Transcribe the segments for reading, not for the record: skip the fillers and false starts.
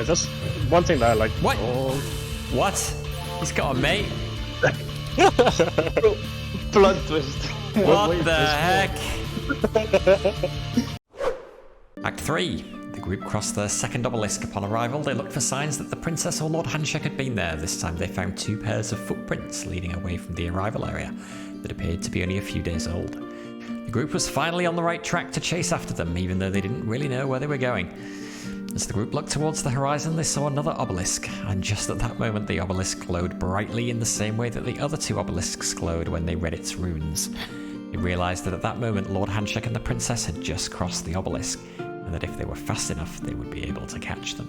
Yeah, that's one thing that I like. What? What? He's got a mate? Plot twist. What the heck? Act 3. The group crossed the second obelisk. Upon arrival, they looked for signs that the princess or Lord Handshake had been there. This time they found 2 pairs of footprints leading away from the arrival area that appeared to be only a few days old. The group was finally on the right track to chase after them, even though they didn't really know where they were going. As the group looked towards the horizon, they saw another obelisk, and just at that moment the obelisk glowed brightly in the same way that the other 2 obelisks glowed when they read its runes. They realised that at that moment Lord Handshake and the princess had just crossed the obelisk, and that if they were fast enough they would be able to catch them.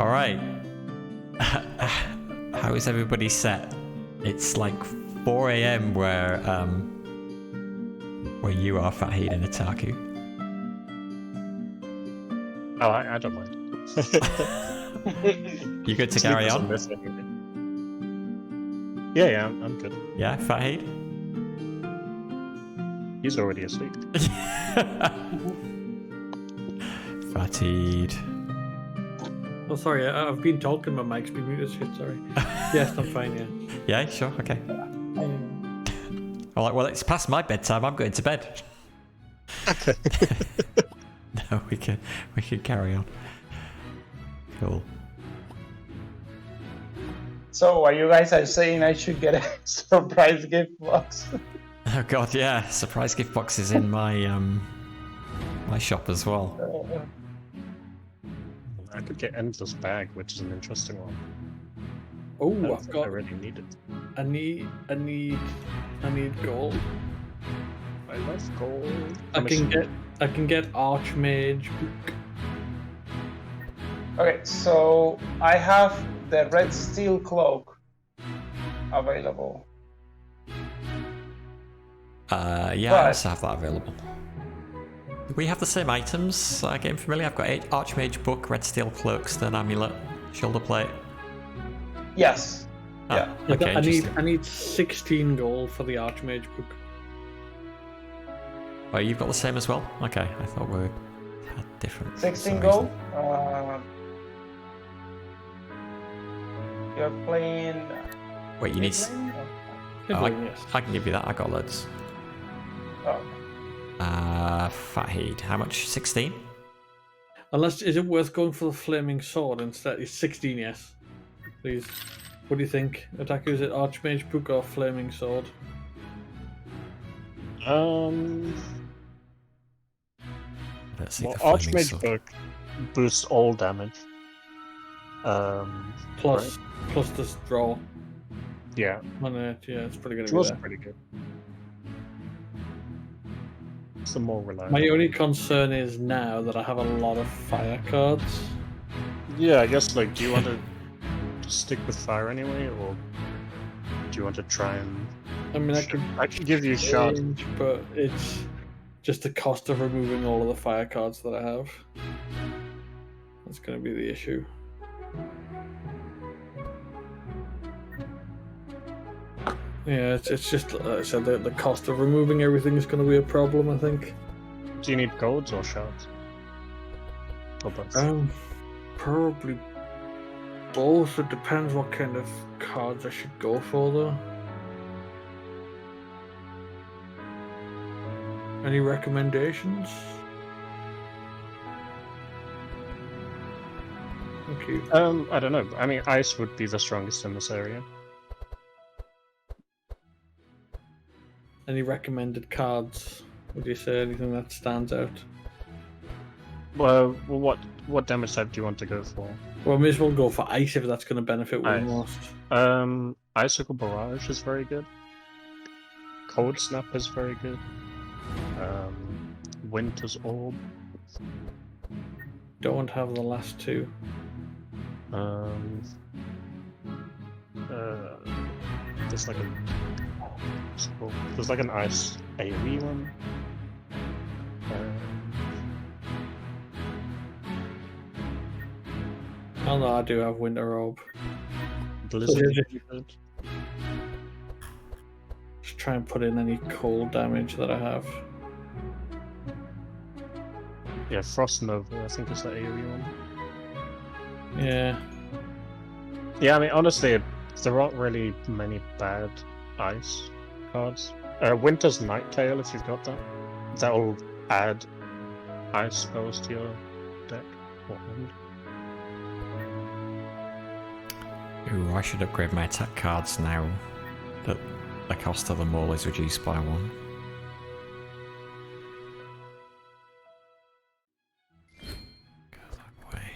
Alright. How is everybody set? It's like 4 AM where you are, Fatheed and Otaku. Oh, I don't mind. You good to carry on? Yeah, I'm good. Yeah, Fatheed? He's already asleep. Fatheed. Oh, sorry, I've been talking, my mic's been muted, shit, sorry. Yes, I'm fine, yeah. Yeah, sure, okay. Well, it's past my bedtime, I'm going to bed. Okay. No, we can carry on. Cool. So, are you guys saying I should get a surprise gift box? Oh god, yeah. Surprise gift box is in my my shop as well. I could get Endless Bag, which is an interesting one. Oh, I really need it. I need gold. I love gold. I can get Archmage book. Okay, so I have the red steel cloak available. Yeah, I also have that available. We have the same items, GameFamiliar. I've got 8 Archmage book, red steel cloak, stern amulet, shoulder plate. Yes. Yeah. Okay, I need 16 gold for the Archmage book. Oh, you've got the same as well? Okay, I thought we had different. 16 gold. You're playing. Wait, you need. Yes. I can give you that. I got loads. Oh. Fatheed, how much? 16? Unless, is it worth going for the flaming sword instead? It's 16, yes. Please. What do you think? Otaku, is it Archmage book or flaming sword? Let's see. Well, The flaming Archmage sword. book boosts all damage. Plus this draw. Yeah, On it, yeah, it's pretty good. draw's pretty good. It's the more reliable. My only concern is now that I have a lot of fire cards. Yeah, I guess, like, do you want to stick with fire anyway, or do you want to try and... I mean, I can give you a shot. change, but it's just the cost of removing all of the fire cards that I have. That's going to be the issue. Yeah, it's just, like I said, the cost of removing everything is going to be a problem, I think. Do you need golds or shards? Or both? Probably both. It depends what kind of cards I should go for, though. Any recommendations? Thank you. I don't know. I mean, ice would be the strongest in this area. Any recommended cards? Would you say anything that stands out? Well, what damage type do you want to go for? Well, I may as well go for ice if that's going to benefit me Ice. most. Icicle Barrage is very good. Cold Snap is very good. Winter's Orb. Don't have the last two. There's like an ice AoE one. Oh no, I do have Winter Orb. Blizzard. Just try and put in any cold damage that I have. Yeah, Frost Nova, I think is the AoE one. Yeah. Yeah, I mean, honestly, there aren't really many bad ice cards. Winter's Nighttail, if you've got that. That'll add ice spells to your deck. Or hand. Ooh, I should upgrade my attack cards now that the cost of them all is reduced by 1. Go that way.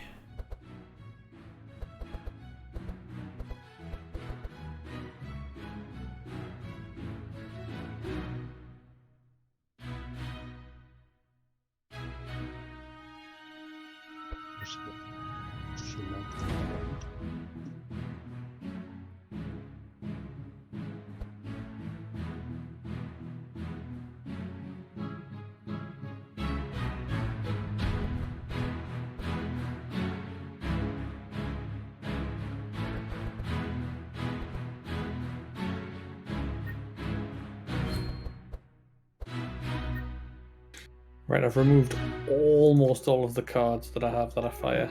Right, I've removed almost all of the cards that I have that are fire.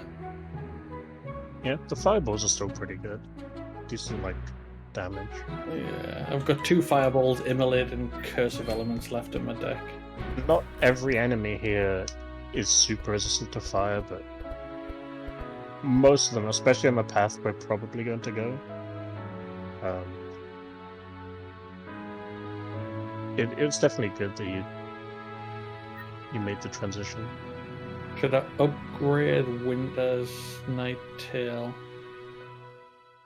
Yeah, the fireballs are still pretty good. Decent, like, damage. Yeah, I've got 2 fireballs, immolate, and curse of elements left in my deck. Not every enemy here is super resistant to fire, but most of them, especially on the path we're probably going to go, it's definitely good that you made the transition. Should I upgrade Winter's Nighttail?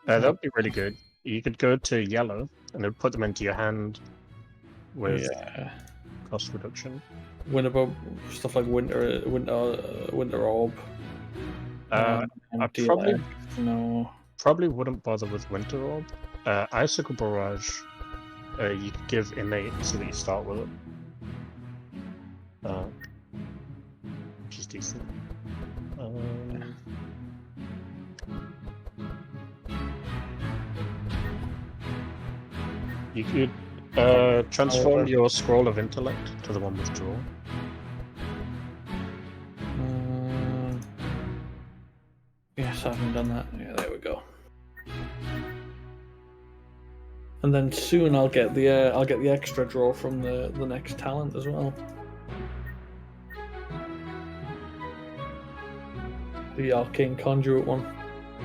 That'd be really good. You could go to yellow and then put them into your hand with cost reduction. Win about stuff like Winter Orb. I DLX, no. probably wouldn't bother with Winter Orb. Icicle Barrage, you could give innate so that you start with it. Which is decent. You could transform your Scroll of Intellect to the one with Draw. Yes, I haven't done that. Yeah, there we go. And then soon I'll get the extra draw from the next talent as well. The Arcane Conduit one.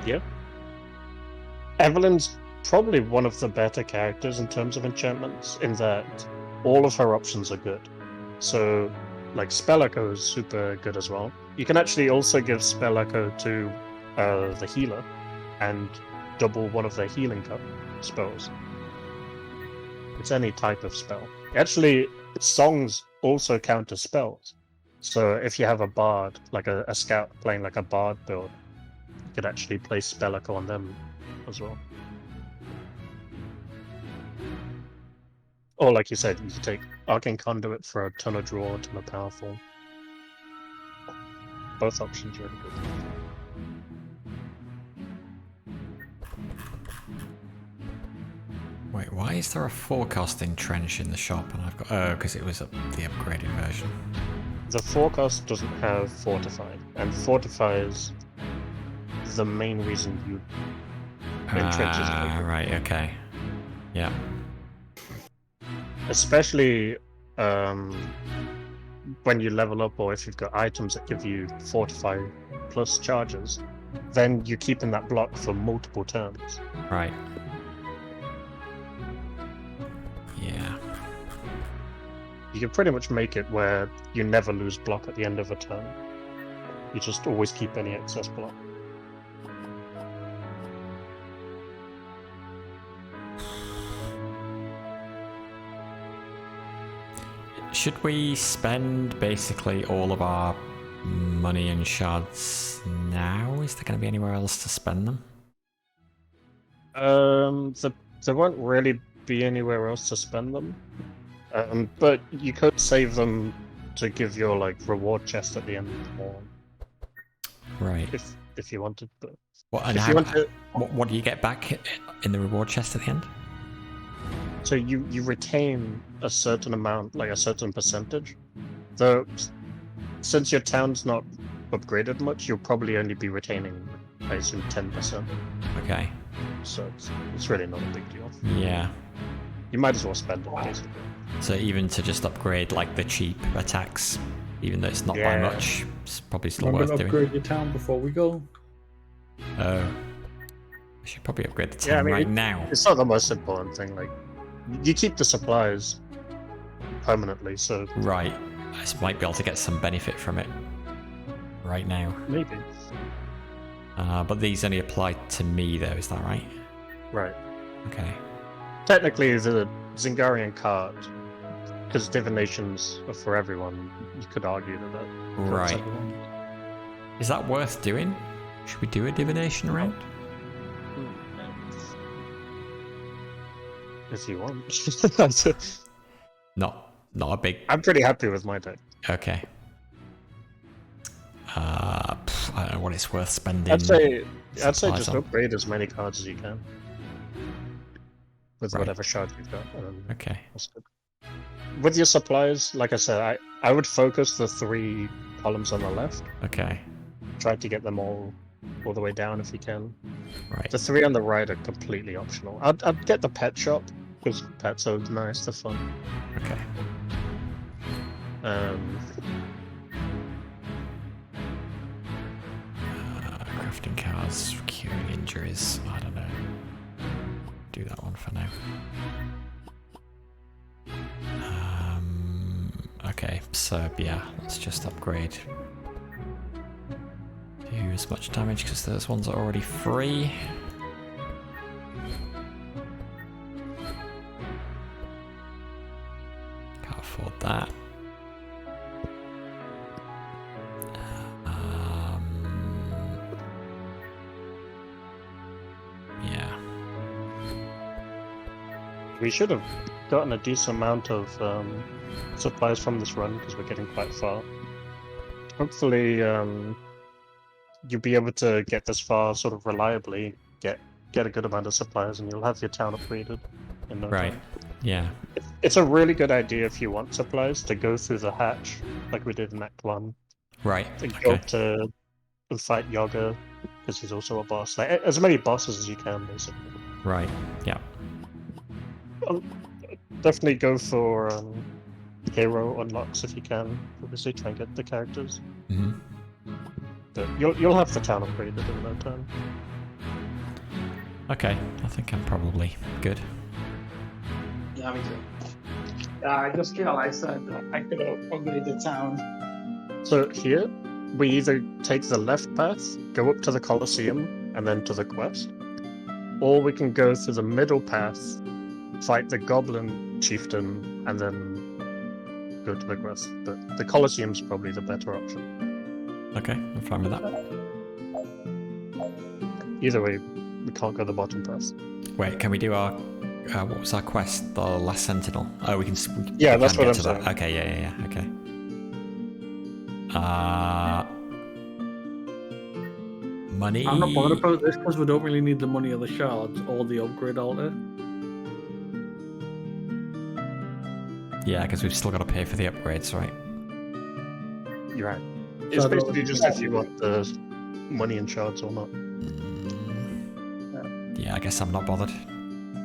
Yep. Evelyn's probably one of the better characters in terms of enchantments, in that all of her options are good. So, like, Spell Echo is super good as well. You can actually also give Spell Echo to the healer and double one of their healing spells. It's any type of spell. Actually, songs also count as spells. So if you have a bard, like a scout playing like a bard build, you could actually play Spell Echo on them as well. Or like you said, you could take Arcane Conduit for a ton of draw, a ton of powerful. Both options are really good. Wait, why is there a forecasting trench in the shop? And I've got because it was the upgraded version. The forecast doesn't have Fortified, and Fortify is the main reason you trenches. Right, okay. Yeah. Especially when you level up, or if you've got items that give you Fortify plus charges, then you're keeping that block for multiple turns. Right. Yeah. You can pretty much make it where you never lose block at the end of a turn. You just always keep any excess block. Should we spend basically all of our money and shards now? Is there going to be anywhere else to spend them? There won't really be anywhere else to spend them. But you could save them to give your like reward chest at the end, or right? If you wanted, but what do you get back in the reward chest at the end? So you retain a certain amount, like a certain percentage. Though since your town's not upgraded much, you'll probably only be retaining, I assume, 10%. Okay. So it's really not a big deal. Yeah. You might as well spend it, basically. So even to just upgrade like the cheap attacks, even though it's not by much, it's probably still I'm worth going to doing. upgrade your town before we go. Oh. I should probably upgrade the town Yeah, I mean, right now. It's not the most important thing. Like, you keep the supplies permanently, so Right. I just might be able to get some benefit from it right now. maybe. But these only apply to me though, is that right? Right. Okay. Technically, the Zingarian card, because divinations are for everyone, you could argue that covers Right. everyone. Is that worth doing? Should we do a divination round? If you want. Not a big. I'm pretty happy with my deck. Okay. I don't know what it's worth spending. I'd say supplies just on. upgrade as many cards as you can. With Right. whatever shard you've got. Okay. That's good. With your supplies, like I said, I would focus the 3 columns on the left. Okay. Try to get them all the way down if you can. Right. The 3 on the right are completely optional. I'd get the pet shop, because pets are nice, they're fun. Okay. Crafting cards, curing injuries. I don't know. Do that one for now. Okay, so yeah, let's just upgrade. Do as much damage because those ones are already free. Can't afford that. Yeah. We should have gotten a decent amount of supplies from this run because we're getting quite far. Hopefully, you'll be able to get this far sort of reliably, get a good amount of supplies, and you'll have your town upgraded in no Right. time. Yeah. It's a really good idea if you want supplies to go through the hatch, like we did in Act 1. Right. And go Okay. up to and fight Yaga, because he's also a boss. Like, as many bosses as you can, basically. Right. Yeah. Definitely go for hero unlocks if you can. Obviously, try and get the characters. Hmm. But you'll have the town upgraded in no time. Okay. I think I'm probably good. Yeah, me too. I just realized that I could upgrade the town. So here, we either take the left path, go up to the Colosseum, and then to the quest, or we can go through the middle path, fight the Goblin Chieftain, and then go to the quest. But the Colosseum's probably the better option. Okay. I'm fine with that. Either way, we can't go the bottom path. Wait, can we do our what was our quest? The Last Sentinel. Oh, we can. Yeah, we that's can what get I'm to that. saying. Okay, yeah. Okay. Money. I'm not bothered about this because we don't really need the money or the shards or the upgrade altar. Yeah, because we've still got to pay for the upgrades, right? You're right. It's So I don't- basically just if you want the money and shards or not. Yeah, I guess I'm not bothered.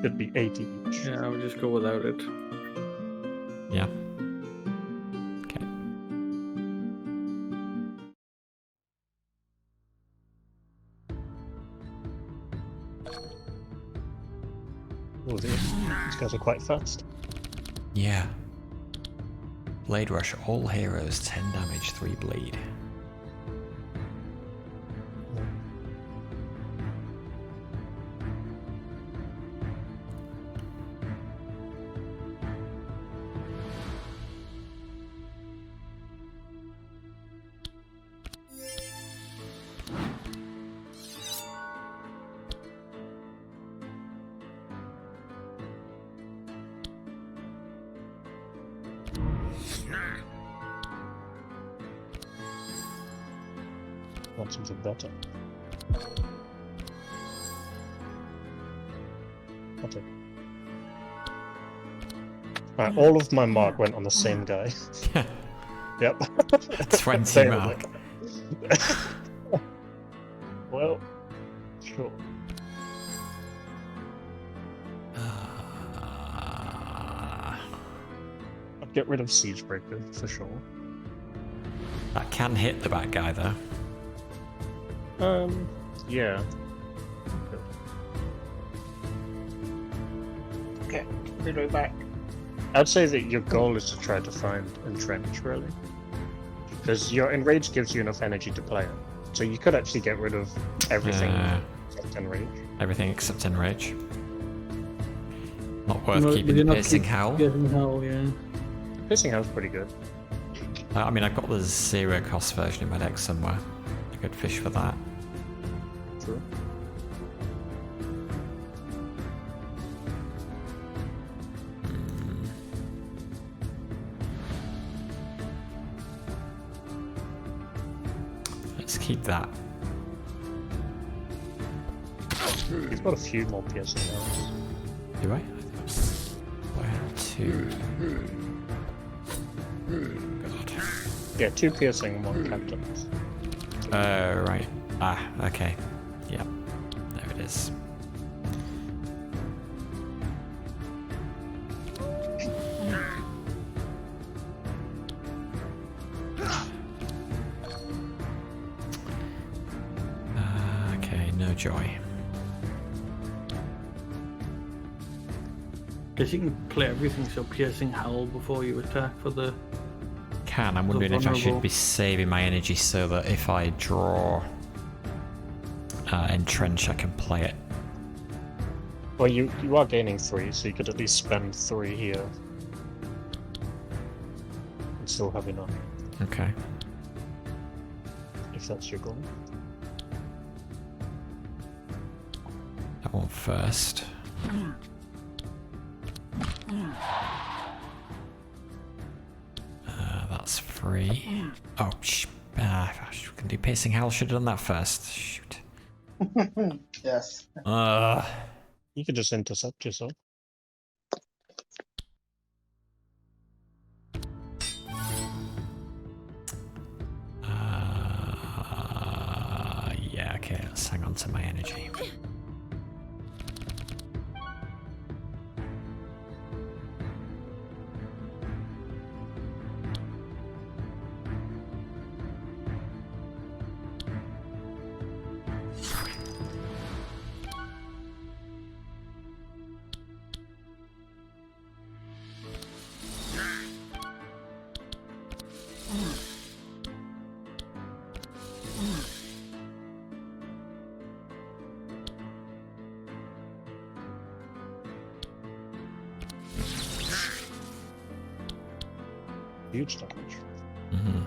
It'd be 80 each. Yeah, I would just go without it. Yeah. Okay. Oh, these guys are quite fast. Yeah. Blade Rush, all heroes, 10 damage, 3 bleed. Want something better. I'll take it. Alright, all of my mark went on the same guy. Yep. 20 There we mark. go. Well, sure. I'd get rid of Siegebreaker for sure. That can hit the bad guy though. Yeah. Okay, we're right back. I'd say that your goal is to try to find Entrench, really. Because your Enrage gives you enough energy to play it. So you could actually get rid of everything except Enrage. Everything except Enrage. Not worth No, keeping you the did not Piercing keep Howl. Piercing Howl, yeah. Piercing Howl's pretty good. I mean, I've got the 0 cost version in my deck somewhere. I could fish for that. True. Let's keep that. You've got a few more Piercing Howls. Do I? I had 2. God. Yeah, 2 Piercing and 1 Captain. Right. Ah, okay. Yep. There it is. Okay, no joy. Guess you can play everything, so Piercing Howl before you attack for the... I'm wondering if I should vulnerable. be saving my energy so that if I draw Entrench, I can play it. Well, you are gaining 3, so you could at least spend 3 here. And still have enough, Okay. if that's your goal. That one first. That's 3. Oh, I can do Piercing Howl. Should have done that first. Shoot. Yes. You could just intercept yourself. Yeah, okay, let's hang on to my energy. Huge damage. Mm-hmm.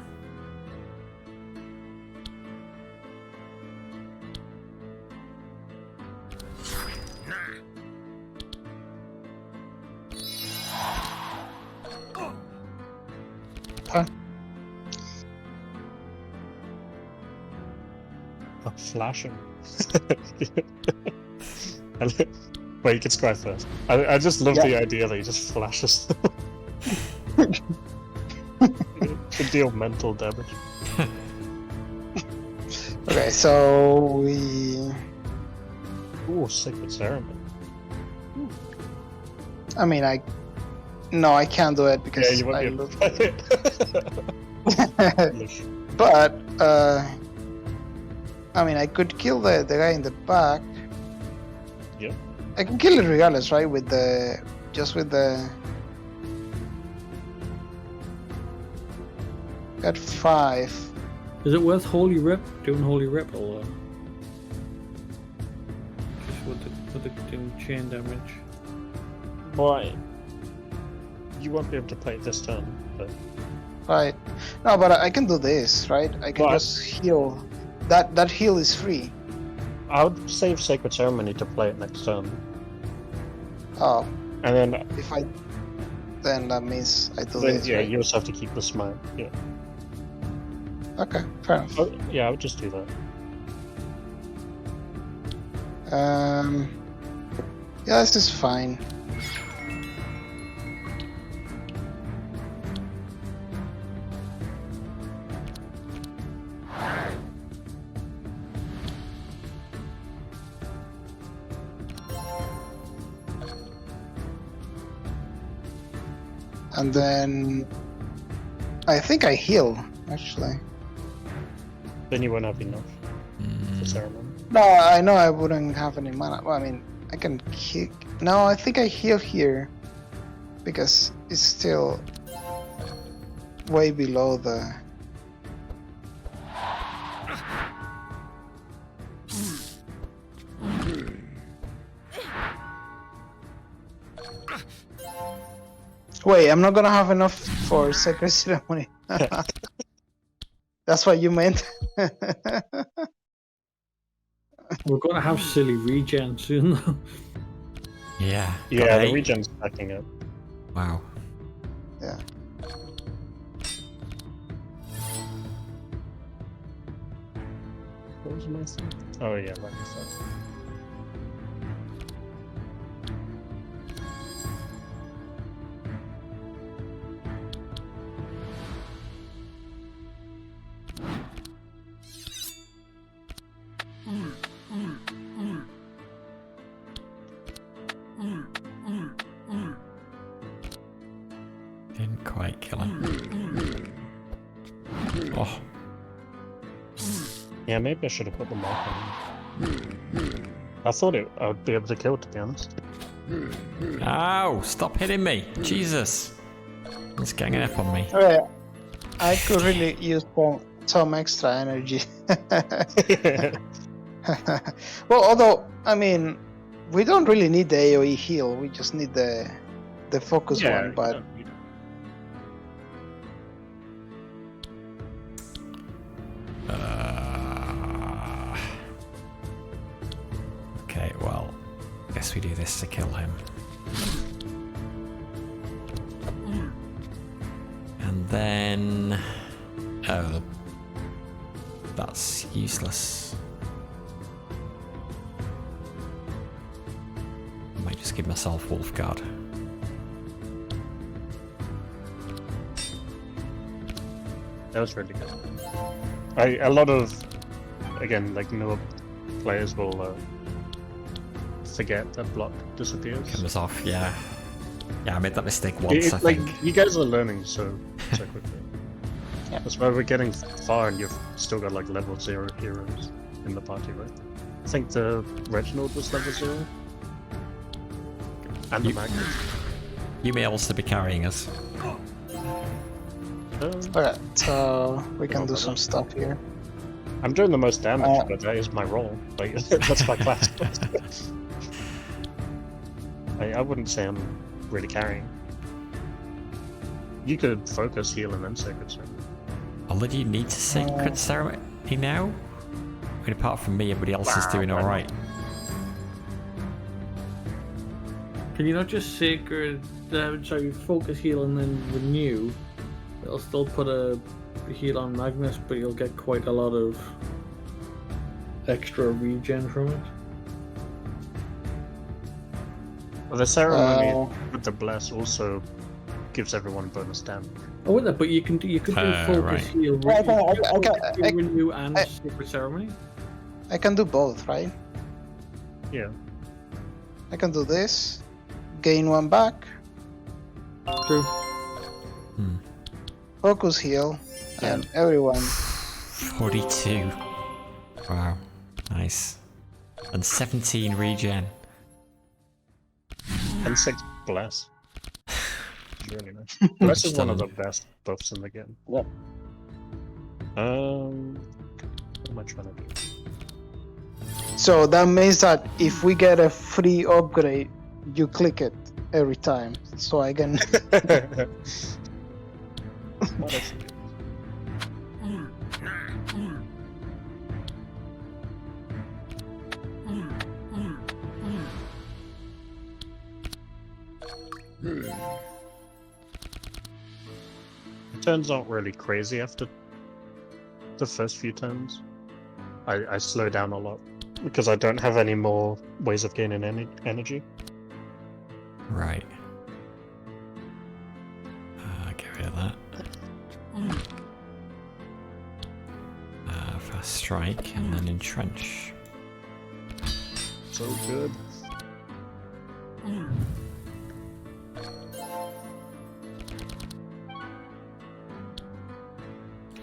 Huh? Oh, flashing. Wait, you can scry first. I just love the idea that he just flashes. Could deal mental damage. Okay, so we... Ooh, Sacred Ceremony. I mean, No, I can't do it because Yeah, you won't I be able to play it. But, I mean, I could kill the guy in the back. Yeah. I can kill it regardless, right? With the... Just with the... Got 5. Is it worth Holy Rip? Doing Holy Rip or just with the doing chain damage? Why? You won't be able to play it this turn, but... Right. No, but I can do this, right? I can But- just heal. That heal is free. I would save Sacred Ceremony to play it next turn. Oh, And then, if I... Then that means I do this, yeah, right? you also have to keep the smite. Yeah. Okay, fair enough. Oh, yeah, I would just do that. Yeah, this is fine. And then I think I heal, actually. Then you won't have enough for ceremony. No, I know I wouldn't have any mana. Well, I mean, I can kick. No, I think I heal here because it's still way below the. Wait, I'm not gonna have enough for sacred ceremony. That's what you meant. We're gonna have silly regen soon, though. Yeah. Yeah, got the eight. regen's backing up. Wow. Yeah. What was my thing? Oh yeah, like I said. Didn't quite kill him. Oh, Yeah, maybe I should have put the mark on. I thought I would be able to kill, to be honest. ow! Stop hitting me! Jesus! It's ganging up on me. Alright, I could really use some extra energy. Well, although I mean, we don't really need the AOE heal. We just need the focus one. But Okay, well, I guess we do this to kill him. And then... Oh, that's useless. I might just give myself Wolfguard. That was really good. A lot of, again, like newer players will forget that block disappears. Comes off, yeah. Yeah, I made that mistake once, I Like, think. you guys are learning so quickly. Yeah. That's why we're getting far and you've still got like level 0 heroes in the party, right? I think the Reginald was level 0. And the Magnus. You may also be carrying us. alright, so we can do some stuff here. I'm doing the most damage, but that is my role. Like, that's my class. I wouldn't say I'm really carrying. You could focus, heal, and then sacred ceremony. Although do you need to sacred ceremony now? I mean, apart from me, everybody else is doing alright. Can you not just sacred, sorry, focus heal and then renew? It'll still put a heal on Magnus, but you'll get quite a lot of extra regen from it. Well, the ceremony with the bless also gives everyone bonus damage. Oh, wait, but you could do focus right. heal, renew, and sacred ceremony. I can do both, right? Yeah. I can do this, gain one back, True. focus heal, and everyone. 42. Wow. Nice. And 17 regen. And 6 bless. It's really nice. Bless is one of the best buffs in the game. Yep. What am I trying to do? So that means that if we get a free upgrade, you click it every time. So I can. What is it? Turns aren't really crazy after the first few turns. I slow down a lot because I don't have any more ways of gaining any energy. Right. Get rid of that. Fast strike and then entrench. So good.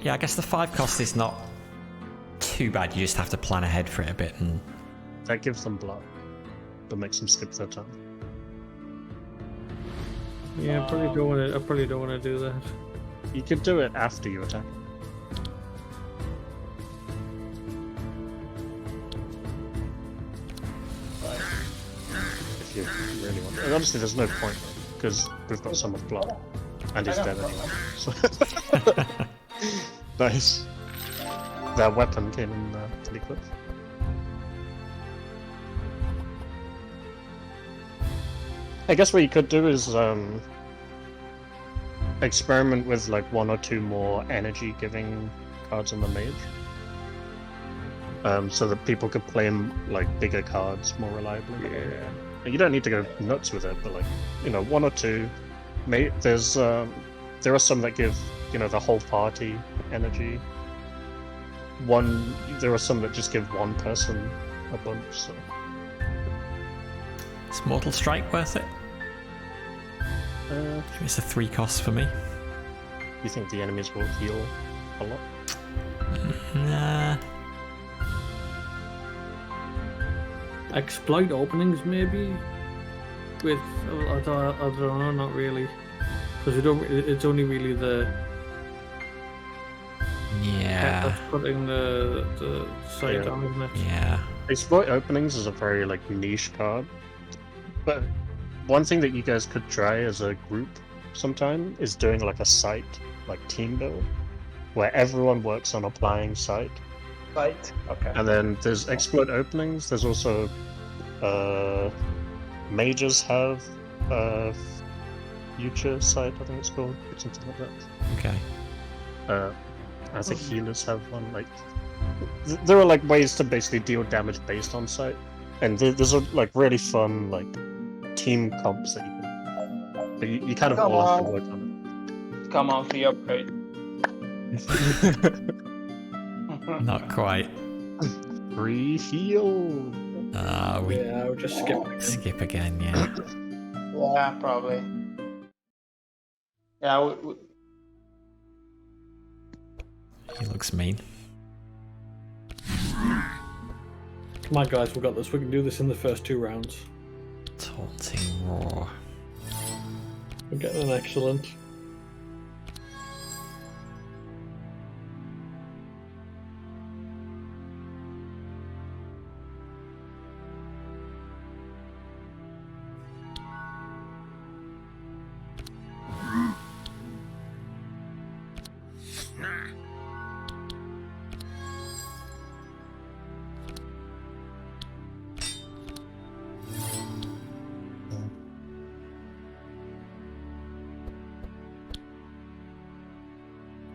Yeah, I guess the 5 cost is not too bad. You just have to plan ahead for it a bit. And That gives them block, but makes them skip their turn. Yeah, I probably don't want to do that. You could do it after you attack. If you really want. And honestly, there's no point because we've got so much block, and he's dead anyway. So nice. That weapon came in pretty quick. I guess what you could do is experiment with like 1 or 2 more energy-giving cards in the mage, so that people could play like bigger cards more reliably. Yeah. You don't need to go nuts with it, but like 1 or 2. There's there are some that give the whole party energy. There are some that just give one person a bunch. So. is Mortal Strike worth it? It's a 3 cost for me. You think the enemies will heal a lot? Nah. Exploit openings maybe. With I don't know, not really, because it's only really the that's putting the sight on, isn't it? Yeah. Exploit openings is a very like niche card, but one thing that you guys could try as a group sometime is doing like a sight, like team build, where everyone works on applying sight. Right. Okay. And then there's exploit openings. There's also mages have future sight, I think it's called, or something like that. Okay. I think healers have one. Like, there are like ways to basically deal damage based on sight, and there's a like really fun like team comps that you can. But you kind of all have to work on it. Come on, free upgrade. Not quite. Free heal. Yeah, I would just skip again. Yeah. Yeah, probably. Yeah. He looks mean. Come on, guys, we got this. We can do this in the first 2 rounds. Taunting Roar. We're getting an excellent.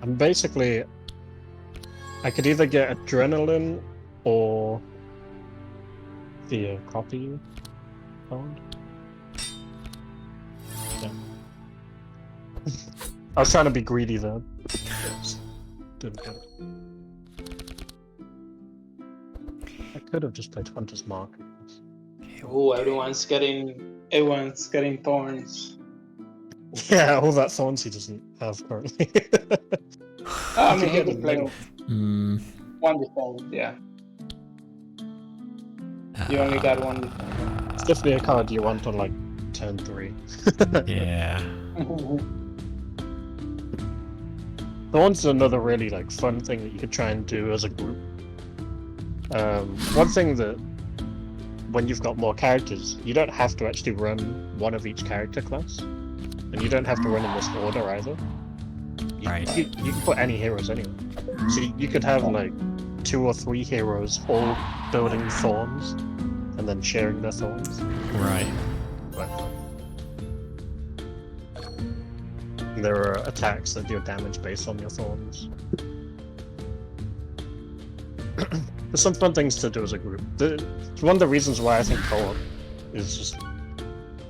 And basically, I could either get Adrenaline or the copy card. Yeah. I was trying to be greedy there. Didn't get it. I could have just played Hunter's Mark. Oh, everyone's getting thorns. Yeah, all that thorns he doesn't have currently. I mean, he could play one defense, yeah. You only got one defense. It's definitely a card you want on like turn 3. Yeah. Thorns are another really like fun thing that you could try and do as a group. One thing that when you've got more characters, you don't have to actually run one of each character class. And you don't have to run in this order either. You can put any heroes anywhere. So you could have like 2 or 3 heroes all building thorns and then sharing their thorns. Right. And there are attacks that deal damage based on your thorns. There's some fun things to do as a group. One of the reasons why I think co-op is just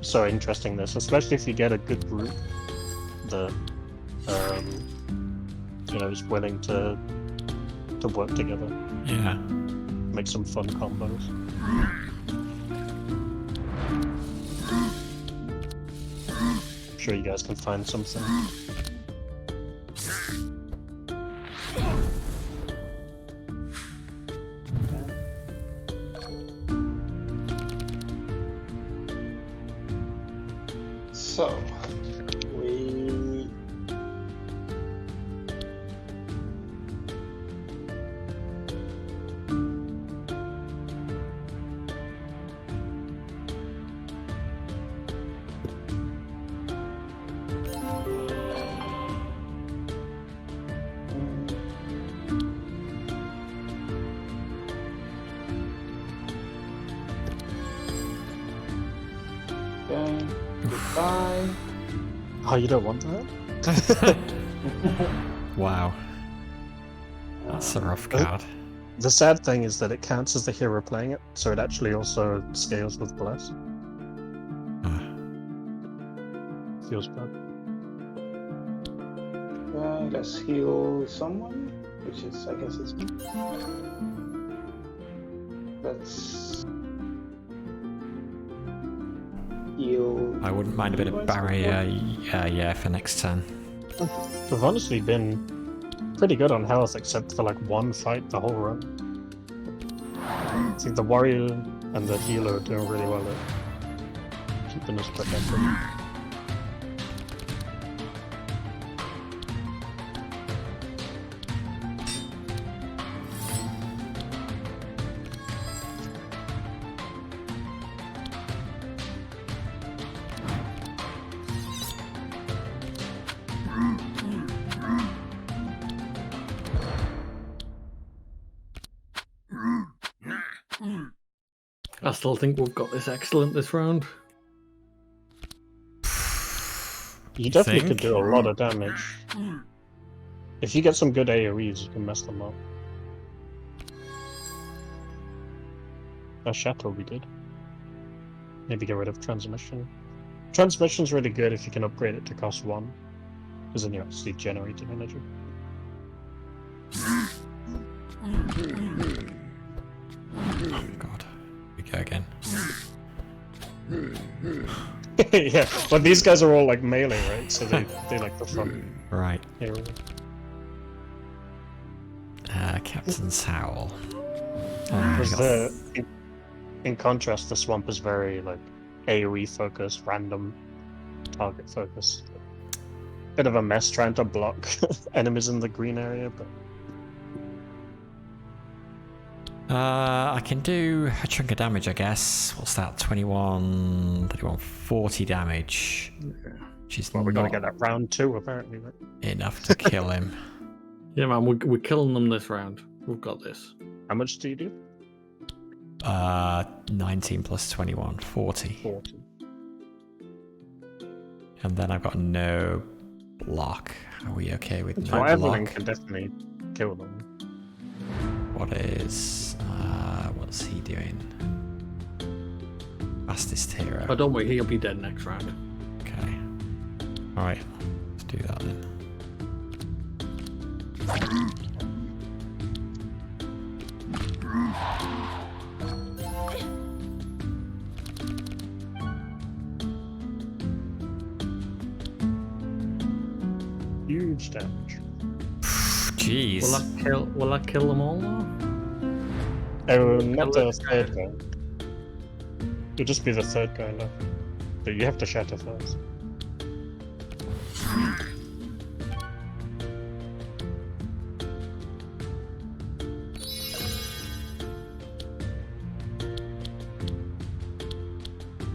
so interesting, especially if you get a good group that is willing to work together. Yeah. Make some fun combos. I'm sure you guys can find something. So we okay. Goodbye. Oh, you don't want that? Wow. That's a rough card. The sad thing is that it counts as the hero playing it, so it actually also scales with Bless. Feels bad. Let's heal someone, which is, I guess it's me. Let's heal. I wouldn't mind a bit of barrier, yeah, for next turn. We've honestly been pretty good on health, except for like one fight the whole run. I think the warrior and the healer are doing really well at keeping us protected. I still think we've got this excellent this round. You definitely could think? do a lot of damage. If you get some good AoEs, you can mess them up. A Shatter will be good. Maybe get rid of Transmission. Transmission's really good if you can upgrade it to cost 1, because then you're actually generating energy. Oh god. We go again. Yeah, but these guys are all like melee, right? So they like the front Right. area. Captain's Howl. Because in contrast, the swamp is very like AoE focused, random target focused. Bit of a mess trying to block enemies in the green area, but I can do a chunk of damage, I guess. What's that? 21, 31, 40 damage. Which is well, we gotta not get that round 2 apparently, right? enough to kill him. Yeah, man, we're killing them this round. We've got this. How much do you do? 19 plus 21, 40. 40. And then I've got no block. Are we okay with So no Evelyn block? can definitely kill them. What is... what's he doing? Fastest hero. Oh, don't worry, he'll be dead next round. Okay. Alright, let's do that then. Huge damage. Jeez. Will that kill them all now? Oh, not the third guy. It'll just be the third guy left. But you have to shatter first.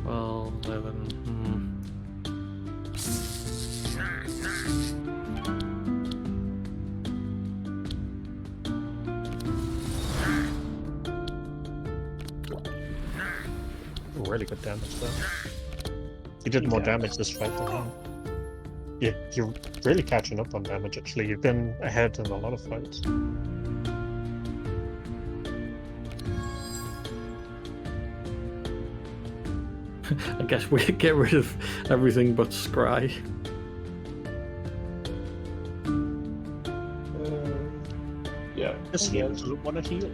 Well, 11. Really good damage though. You did more damage this fight than him. Yeah, you're really catching up on damage actually. You've been ahead in a lot of fights. I guess we get rid of everything but Scry. Yeah. This healer doesn't want to heal.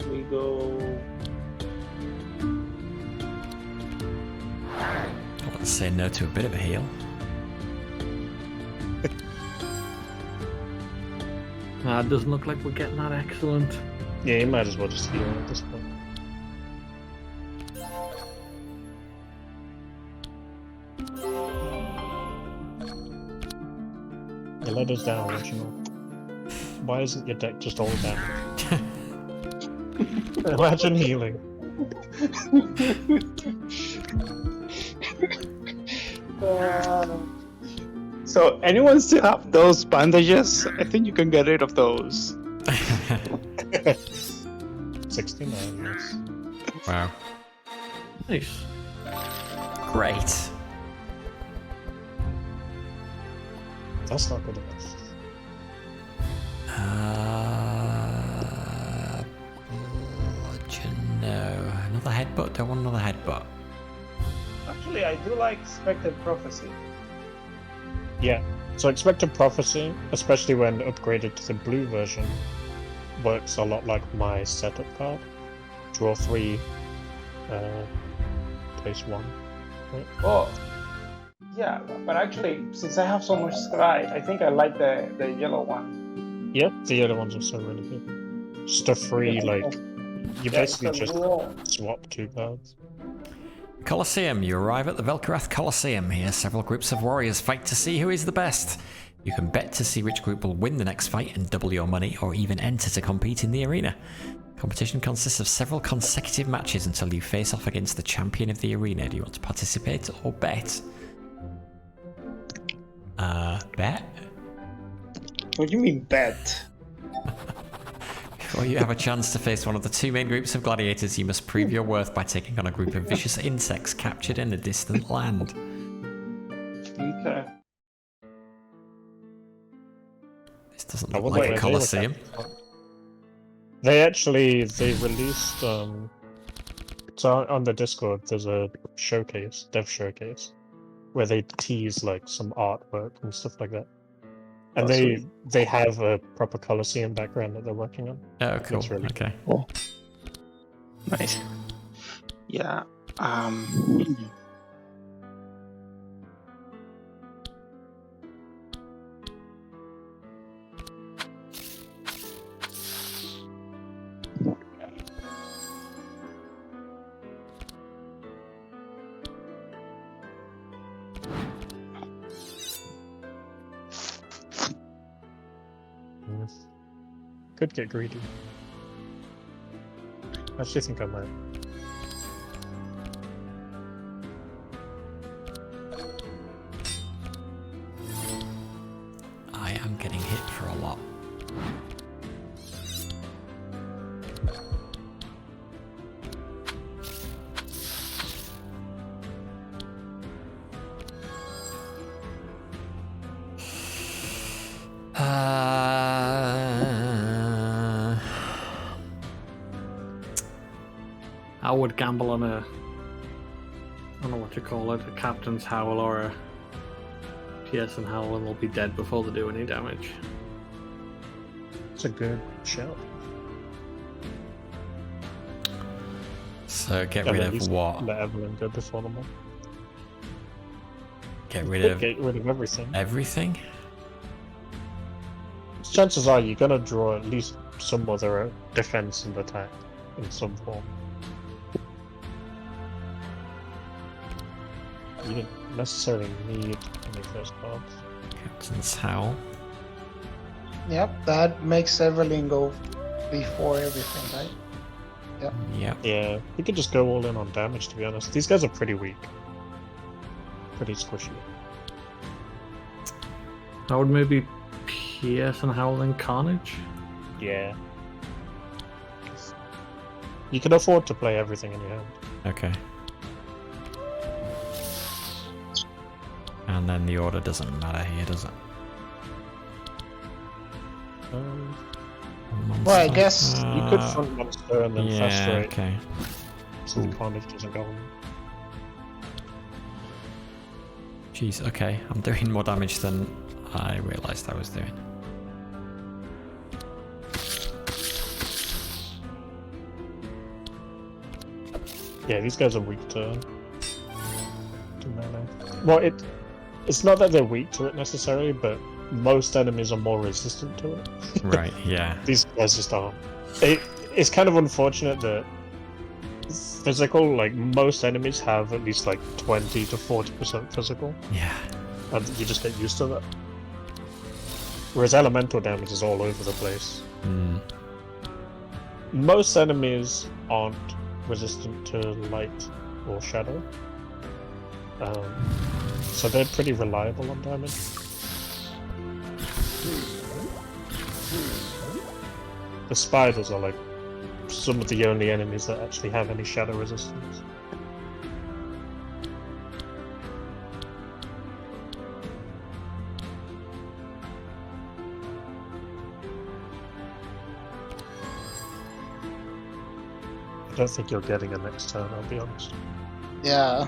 We go. I wouldn't say no to a bit of a heal. It doesn't look like we're getting that excellent. Yeah, you might as well just heal at this point. You let us down, Reginald. Why isn't your deck just all damage? Imagine healing. So anyone still have those bandages? I think you can get rid of those. 69, yes. Wow. Nice. Great. That's not good enough. No. Another headbutt? Don't want another headbutt. Actually, I do like Expected Prophecy. Yeah. So Expected Prophecy, especially when upgraded to the blue version, works a lot like my setup card. Draw 3, place 1. Right? Oh, yeah, but actually, since I have so much scry, I think I like the yellow one. Yeah, the other one's also really good. Just a free, like, you basically just swap 2 cards. Colosseum. You arrive at the Velkarath Colosseum. Here, several groups of warriors fight to see who is the best. You can bet to see which group will win the next fight and double your money, or even enter to compete in the arena. Competition consists of several consecutive matches until you face off against the champion of the arena. Do you want to participate or bet? Bet? What do you mean bet? Before you have a chance to face one of the 2 main groups of gladiators, you must prove your worth by taking on a group of vicious insects captured in a distant land. Okay. This doesn't I look wonder like a where they Colosseum. They released so on the Discord there's a showcase, dev showcase, where they tease like some artwork and stuff like that. And they have a proper Colosseum background that they're working on. Oh, cool. Looks really Okay. Cool. Nice. Yeah. Could get greedy. I actually think I might. I am getting hit for a lot. I would gamble on a, I don't know what you call it, a Captain's Howl or a Pearson Howl, and they'll be dead before they do any damage. It's a good shout. So get Yeah, rid at of least what? Let Evelyn go before them all. Get rid of Get rid of everything. everything? Chances are you're gonna draw at least some other defense and attack in some form. You didn't necessarily need any of those cards. Captain's Howl. Yep, that makes Evelyn go before everything, right? Yep. Yeah, you could just go all in on damage, to be honest. These guys are pretty weak. Pretty squishy. I would maybe Pearson Howl and Carnage. Yeah. You can afford to play everything in your hand. Okay. And then the order doesn't matter here, does it? Well, I guess You could front monster and then yeah, fast rate, okay. so the carnage doesn't go on. Jeez, okay. I'm doing more damage than I realised I was doing. Yeah, these guys are weak to mana. Well, it's not that they're weak to it necessarily, but most enemies are more resistant to it. Right, yeah. These guys just aren't. It's kind of unfortunate that physical, like most enemies have at least like 20 to 40% physical, Yeah. and you just get used to that. Whereas elemental damage is all over the place. Hmm. Most enemies aren't resistant to light or shadow. So they're pretty reliable on damage. The spiders are like some of the only enemies that actually have any shadow resistance. I don't think you're getting a next turn, I'll be honest. Yeah.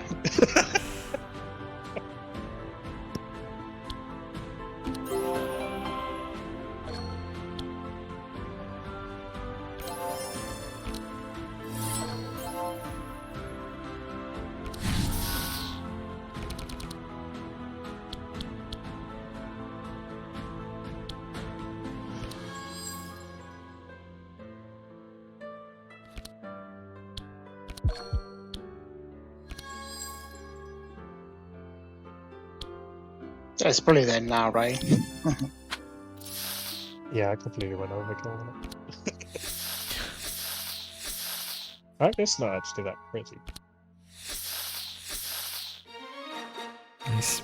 It's probably there now, right? Yeah, I completely went overkill on it. I guess not actually that crazy. Nice.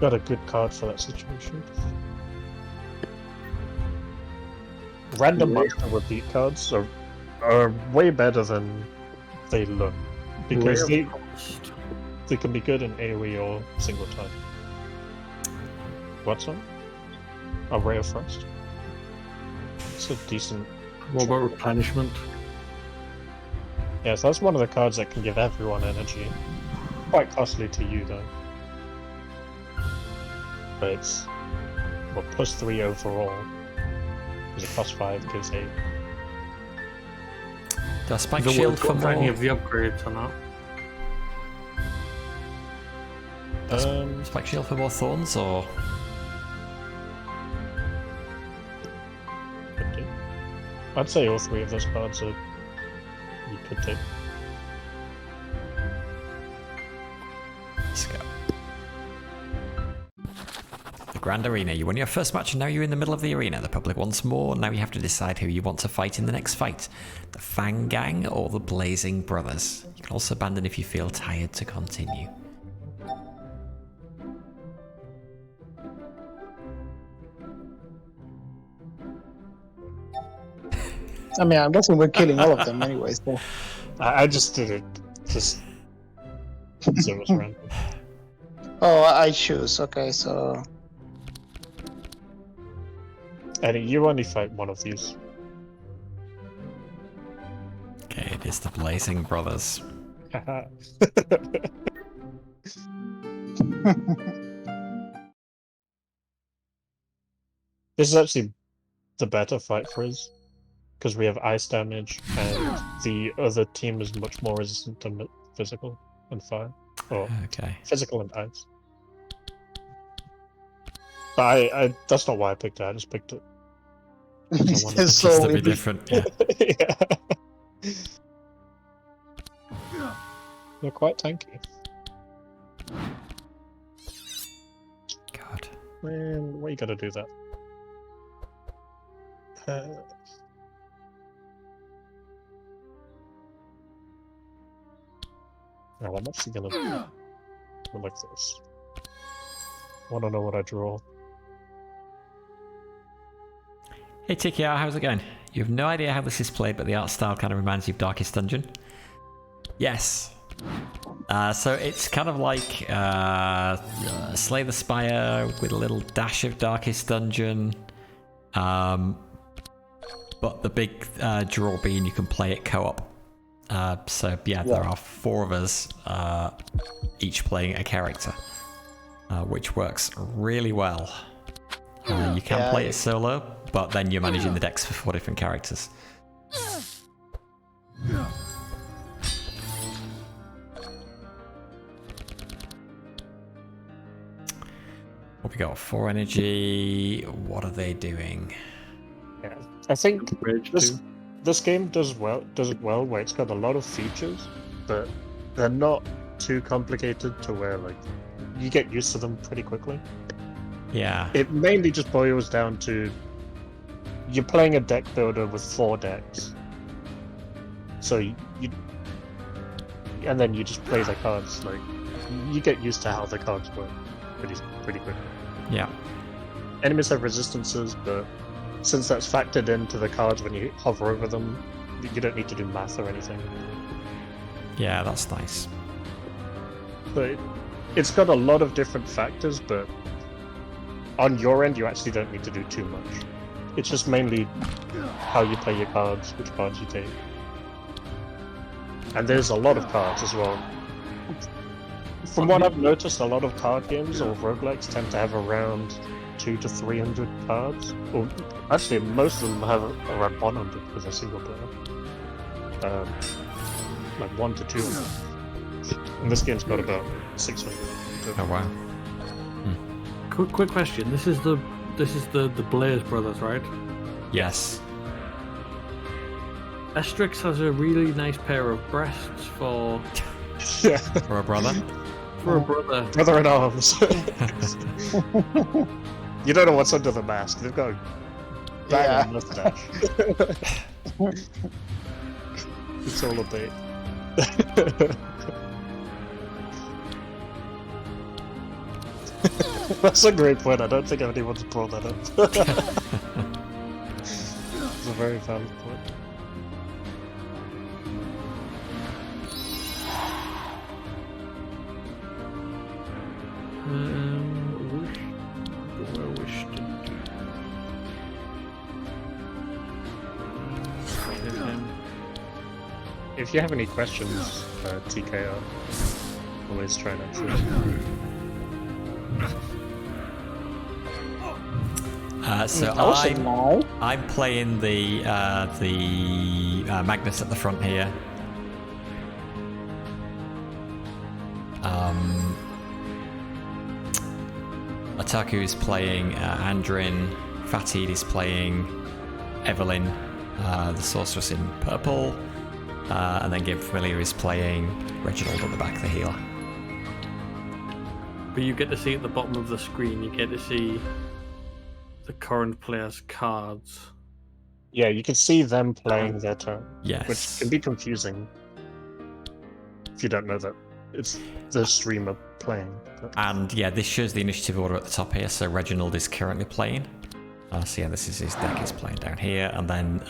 Got a good card for that situation. Random monster repeat cards are way better than they look. Because they can be good in AoE or single time. What's on? A Ray of Frost. It's a decent... What about replenishment? Yeah, so that's one of the cards that can give everyone energy. Quite costly to you though. But it's... well, +3 overall. Because it +5 gives 8. Does Spike The Shield for for any more? of the upgrades or not? Spike Shield for more thorns, or Could do. I'd say all 3 of those cards are... you could take. let's go. The Grand Arena. You won your first match and now you're in the middle of the arena. The public wants more. Now you have to decide who you want to fight in the next fight. The Fang Gang or the Blazing Brothers. You can also abandon if you feel tired to continue. I mean, I'm guessing we're killing all of them anyways. So. I just did it. Just... so it was random. Oh, I choose. Okay, so... Eddie, you only fight one of these. Okay, it is the Blazing Brothers. This is actually the better fight for us. Because we have ice damage, and the other team is much more resistant to physical and fire. Or Okay. physical and ice. But I that's not why I picked it, I just picked it. It's wanted just Just so to be weird. different, yeah. Yeah. They're quite tanky. God. Man, why you gotta do that? Now I'm actually gonna go like this. Wanna know what I draw? Hey TKR, how's it going? You have no idea how this is played, but the art style kind of reminds you of Darkest Dungeon. Yes. So it's kind of like Slay the Spire with a little dash of Darkest Dungeon. But the big draw being you can play it co-op. So yeah, there are 4 of us, each playing a character, which works really well. You can play it solo, but then you're managing the decks for 4 different characters. What we got? 4 energy. What are they doing? Yeah. I think Rage this 2. this game does it well where it's got a lot of features, but they're not too complicated to where like you get used to them pretty quickly. Yeah. It mainly just boils down to you're playing a deck builder with 4 decks. So you and then you just play the cards. Like you get used to how the cards work pretty quickly. Yeah. Enemies have resistances, but since that's factored into the cards when you hover over them, you don't need to do math or anything. Yeah, that's nice. But it's got a lot of different factors, but on your end, you actually don't need to do too much. It's just mainly how you play your cards, which cards you take. And there's a lot of cards as well. From what I've noticed, a lot of card games or roguelikes tend to have around 200 to 300 cards. Or actually, most of them have around 100 because they're single player. Like 1 to 200. And this game's got about 600. Oh wow. Quick question. This is the Blaze brothers, right? Yes. Estrix has a really nice pair of breasts for Yeah, For a brother. a brother. brother in arms. You don't know what's under the mask. They've got a banging mustache. It's all a bait. That's a great point. I don't think anyone's brought that up. It's a very valid point. What do I wish to do? If you have any questions, TKO, always try not to. So I'm playing the Magnus at the front here. Otaku is playing Andrin. Fatheed is playing Evelyn, the sorceress in purple, and then GameFamiliar is playing Reginald at the back, the healer. But you get to see at the bottom of the screen, you get to see the current player's cards. Yeah, you can see them playing their turn, Yes. which can be confusing if you don't know that it's the streamer playing. But... And yeah, this shows the initiative order at the top here. So Reginald is currently playing. So yeah, this is his deck is playing down here, and then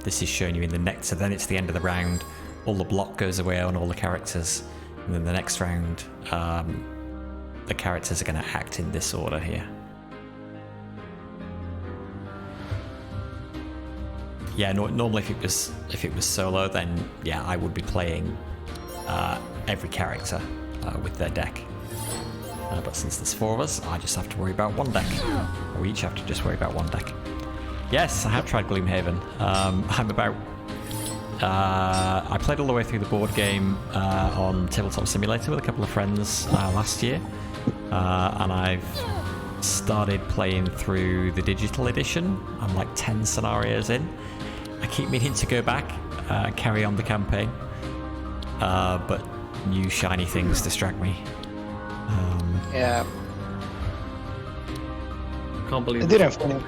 this is showing you in the next. So then it's the end of the round. All the block goes away on all the characters, and then the next round, the characters are going to act in this order here. Yeah, normally if it was solo, then yeah, I would be playing every character with their deck. But since there's 4 of us, I just have to worry about one deck. We each have to just worry about one deck. Yes, I have tried Gloomhaven. I'm about... I played all the way through the board game on Tabletop Simulator with a couple of friends last year. And I've started playing through the digital edition. I'm like 10 scenarios in. I keep meaning to go back and carry on the campaign. But new shiny things distract me. Yeah, Can't believe I didn't finish.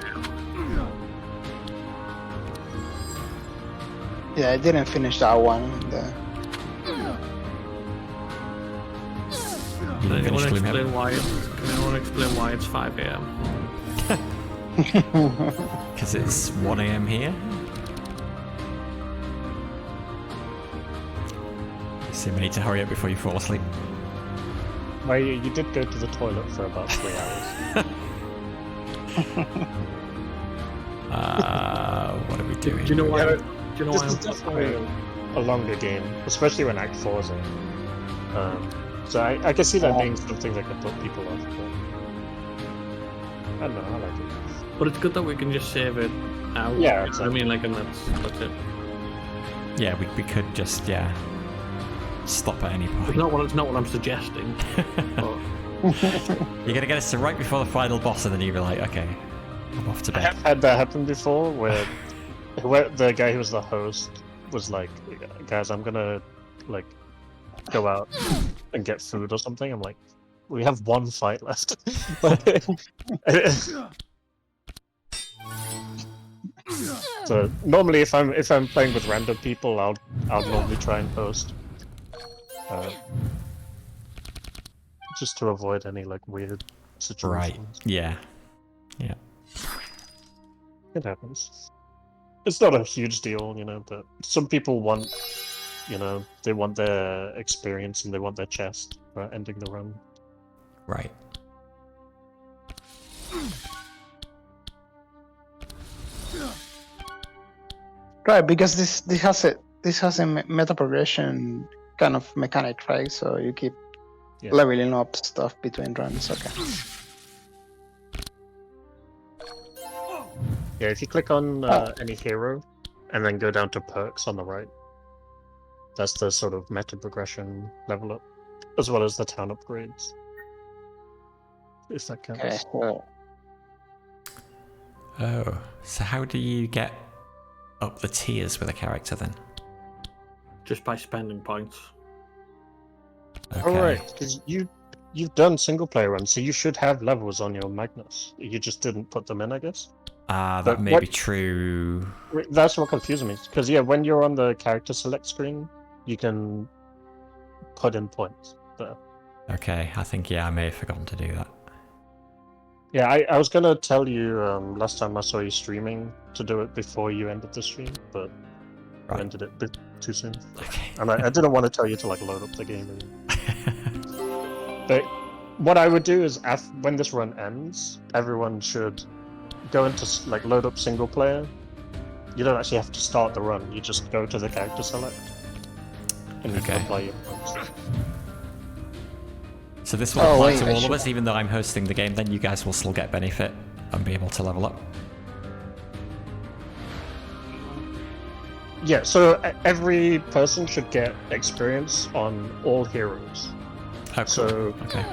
Yeah, I didn't finish that one. You Can didn't finish anyone Gloomhaven? explain why it's 5 AM? Because it's 1 AM here. So you need to hurry up before you fall asleep. Well, you did go to the toilet for about 3 hours. What are we doing? Do you know why? Yeah, Do you know This why? is definitely a longer game, especially when Act 4's in. So I can see that being something that could put people off, but I don't know, I like it. But it's good that we can just save it out. Yeah, I exactly. mean, like, and that's it. Yeah, we could just stop at any point. It's not what I'm suggesting. But You're gonna get us to right before the final boss, and then you'll be like, okay, I'm off to I bed. have had that happen before, where the guy who was the host was like, guys, I'm gonna like go out and get food or something. I'm like, We have one fight left. So normally, if I'm playing with random people, I'll normally try and post, just to avoid any like weird situations. Right. Yeah. Yeah. It happens. It's not a huge deal, you know, but some people want, you know, they want their experience and they want their chest for ending the run. Right. Right, because this has a meta progression kind of mechanic, right? So you keep Yeah. leveling up stuff between runs. Okay. Yeah, if you click on any hero and then go down to perks on the right, that's the sort of meta progression level up, as well as the town upgrades. If that counts. Okay. So Oh, so how do you get up the tiers with a character then? Just by spending points. Okay. Alright, because you've done single player runs, so you should have levels on your Magnus. You just didn't put them in, I guess. That But may what- be true. That's what confuses me. Because yeah, when you're on the character select screen, you can put in points there. Okay, I think, yeah, I may have forgotten to do that. Yeah, I was gonna tell you last time I saw you streaming to do it before you ended the stream, but I Right. ended it a bit too soon. Okay. And I didn't want to tell you to like load up the game. But what I would do is when this run ends, everyone should go into like load up single player. You don't actually have to start the run. You just go to the character select and you Okay. can apply your points. So this will Oh, apply wait, to I all of should- us, even though I'm hosting the game, then you guys will still get benefit and be able to level up. Yeah, so every person should get experience on all heroes. Oh, cool. So Okay.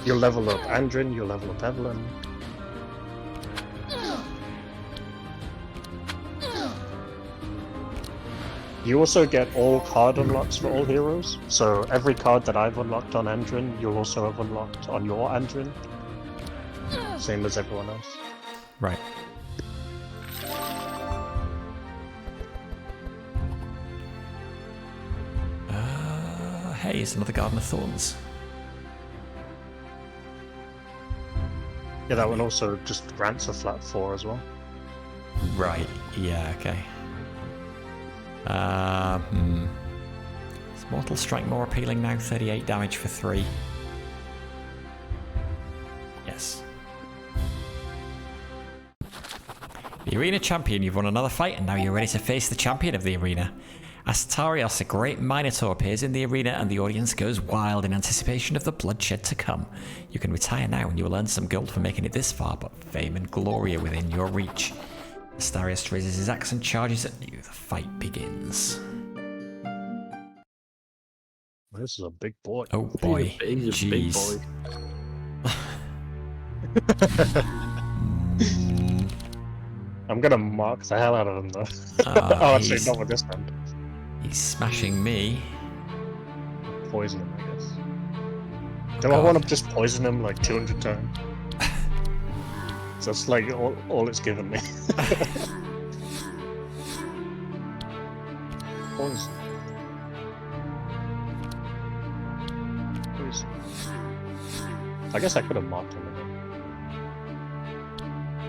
you'll level up Andrin, you'll level up Evelyn. You also get all card unlocks for all heroes. So every card that I've unlocked on Andrin, you'll also have unlocked on your Andrin. Same as everyone else. Right. Hey, it's another Garden of Thorns. Yeah, that one also just grants a flat 4 as well. Right, yeah, okay. Is Mortal Strike more appealing now? 38 damage for 3. Yes. The arena champion, you've won another fight and now you're ready to face the champion of the arena. Astarios, a great minotaur, appears in the arena and the audience goes wild in anticipation of the bloodshed to come. You can retire now and you will earn some gold for making it this far, but fame and glory are within your reach. Astarios raises his axe and charges at you. The fight begins. This is a big boy. Oh boy. He's a big Jeez. boy. I'm gonna mark the hell out of him though. Ah, oh, actually, he's- not with this hand. He's smashing me. Poison him, I guess. Oh, Do I God. want to just poison him like 200 times? So that's like all it's given me. Poison. Poison. I guess I could have marked him again.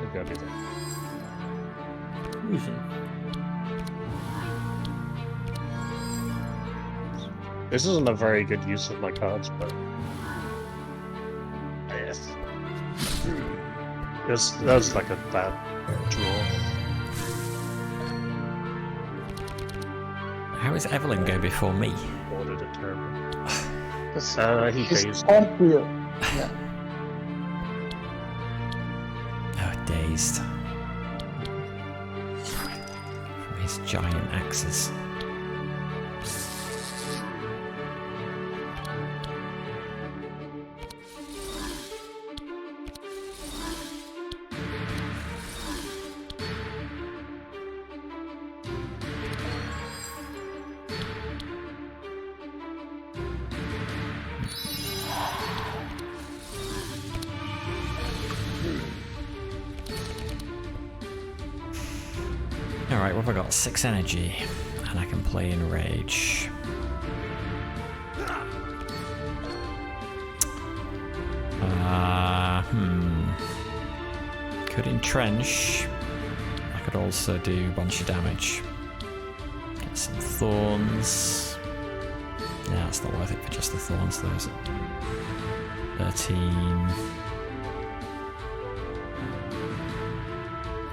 Maybe I'll do that. This isn't a very good use of my cards, but yes. That was like a bad draw. How is Evelyn going before me? Ordered it terrible. It's- He he's dazed. on field. Yeah. Oh, dazed. From his giant axes. Alright, what have I got? 6 energy. And I can play in rage. Could entrench. I could also do a bunch of damage. Get some thorns. Yeah, it's not worth it for just the thorns though, is it? 13.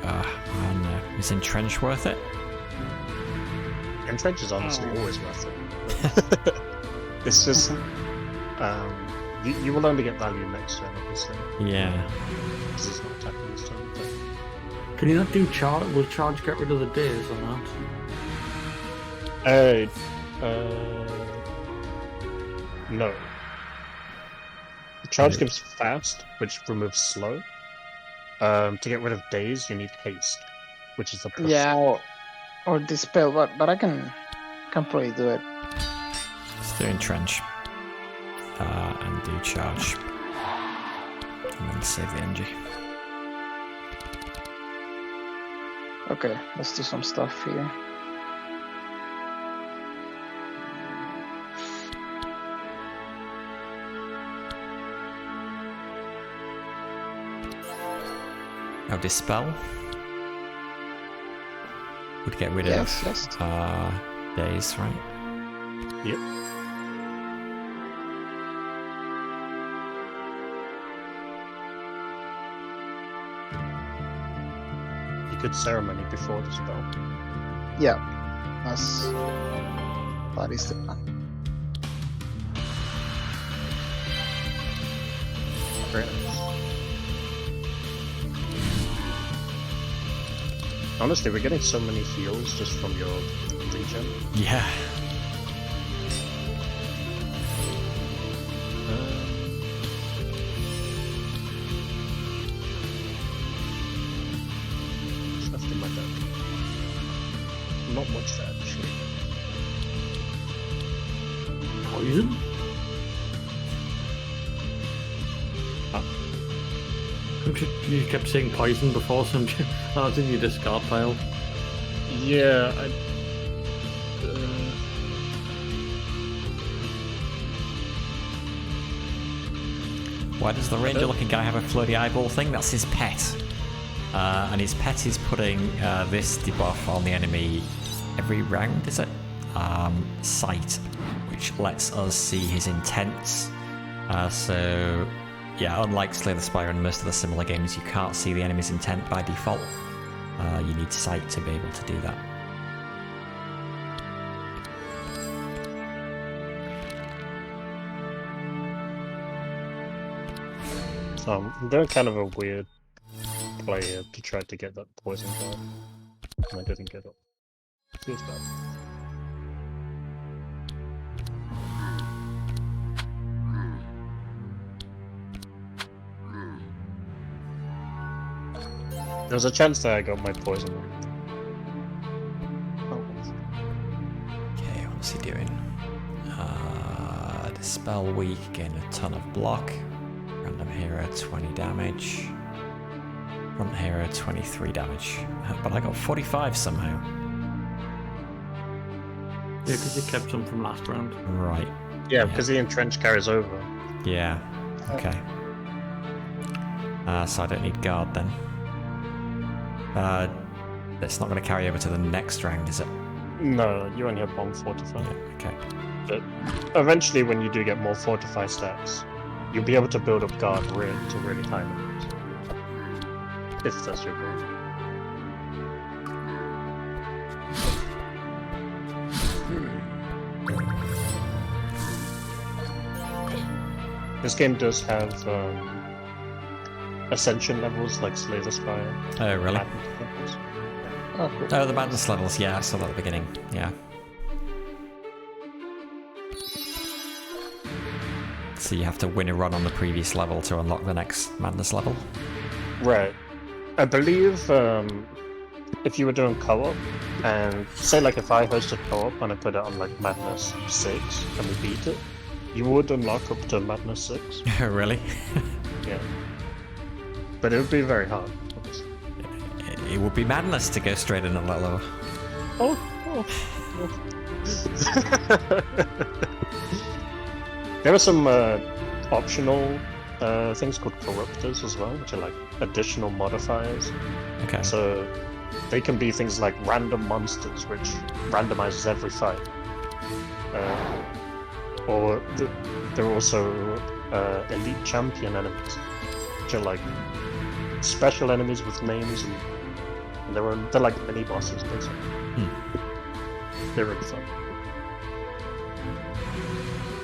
I don't know. Is entrench worth it? Entrench is honestly always worth it. It's just you will only get value next turn, obviously. Yeah. Because it's not attacking this turn. Can you not do charge? Will charge get rid of the days or not? No. The charge gives fast, which removes slow. To get rid of days, you need haste, which is the plus. Yeah, or dispel, but I can probably do it. Let's do entrench. And do charge. And then save the energy. Okay, let's do some stuff here. Now dispel. Would get rid Yes, of yes. days, right? Yep. You could ceremony before the spell. Yeah, that is the plan. Very nice. Honestly, we're getting so many heals just from your regen. Yeah. What's left in my deck? Not much there, actually. Poison? You kept saying poison before, so I was in your discard pile. Yeah, Why does the ranger-looking guy have a floaty eyeball thing? That's his pet. And his pet is putting this debuff on the enemy every round, is it? Sight, which lets us see his intents. So, yeah, unlike Slay the Spire and most of the similar games, you can't see the enemy's intent by default. You need sight to be able to do that. So I'm doing kind of a weird play here to try to get that poison card. And I didn't get it. Feels bad. There was a chance that I got my poison. Okay, what's he doing? Dispel weak, gain a ton of block. Random hero 20 damage. Front hero 23 damage. But I got 45 somehow. Yeah, because you kept some from last round. Right. Yeah, because the entrench carries over. Yeah. Okay. So I don't need guard then. It's not going to carry over to the next round, is it? No, you only have one fortify. Yeah, okay. But eventually, when you do get more fortify stats, you'll be able to build up guard to really high numbers. If that's your goal. This game does have ascension levels like Slay the Spire. Oh, really? Madness levels. Oh, cool. Oh, the madness levels. Yeah, I saw that at the beginning. Yeah. So you have to win a run on the previous level to unlock the next madness level? Right. I believe if you were doing co-op, and say like if I hosted co-op and I put it on like Madness 6 and we beat it, you would unlock up to Madness 6. Oh, really? Yeah. But it would be very hard, obviously. it would be madness to go straight in at that lower. There are some optional things called corruptors as well, which are like additional modifiers. Okay. So they can be things like random monsters, which randomizes every fight. Or there are also elite champion enemies, which are like special enemies with names and they're like mini bosses basically. They're really fun.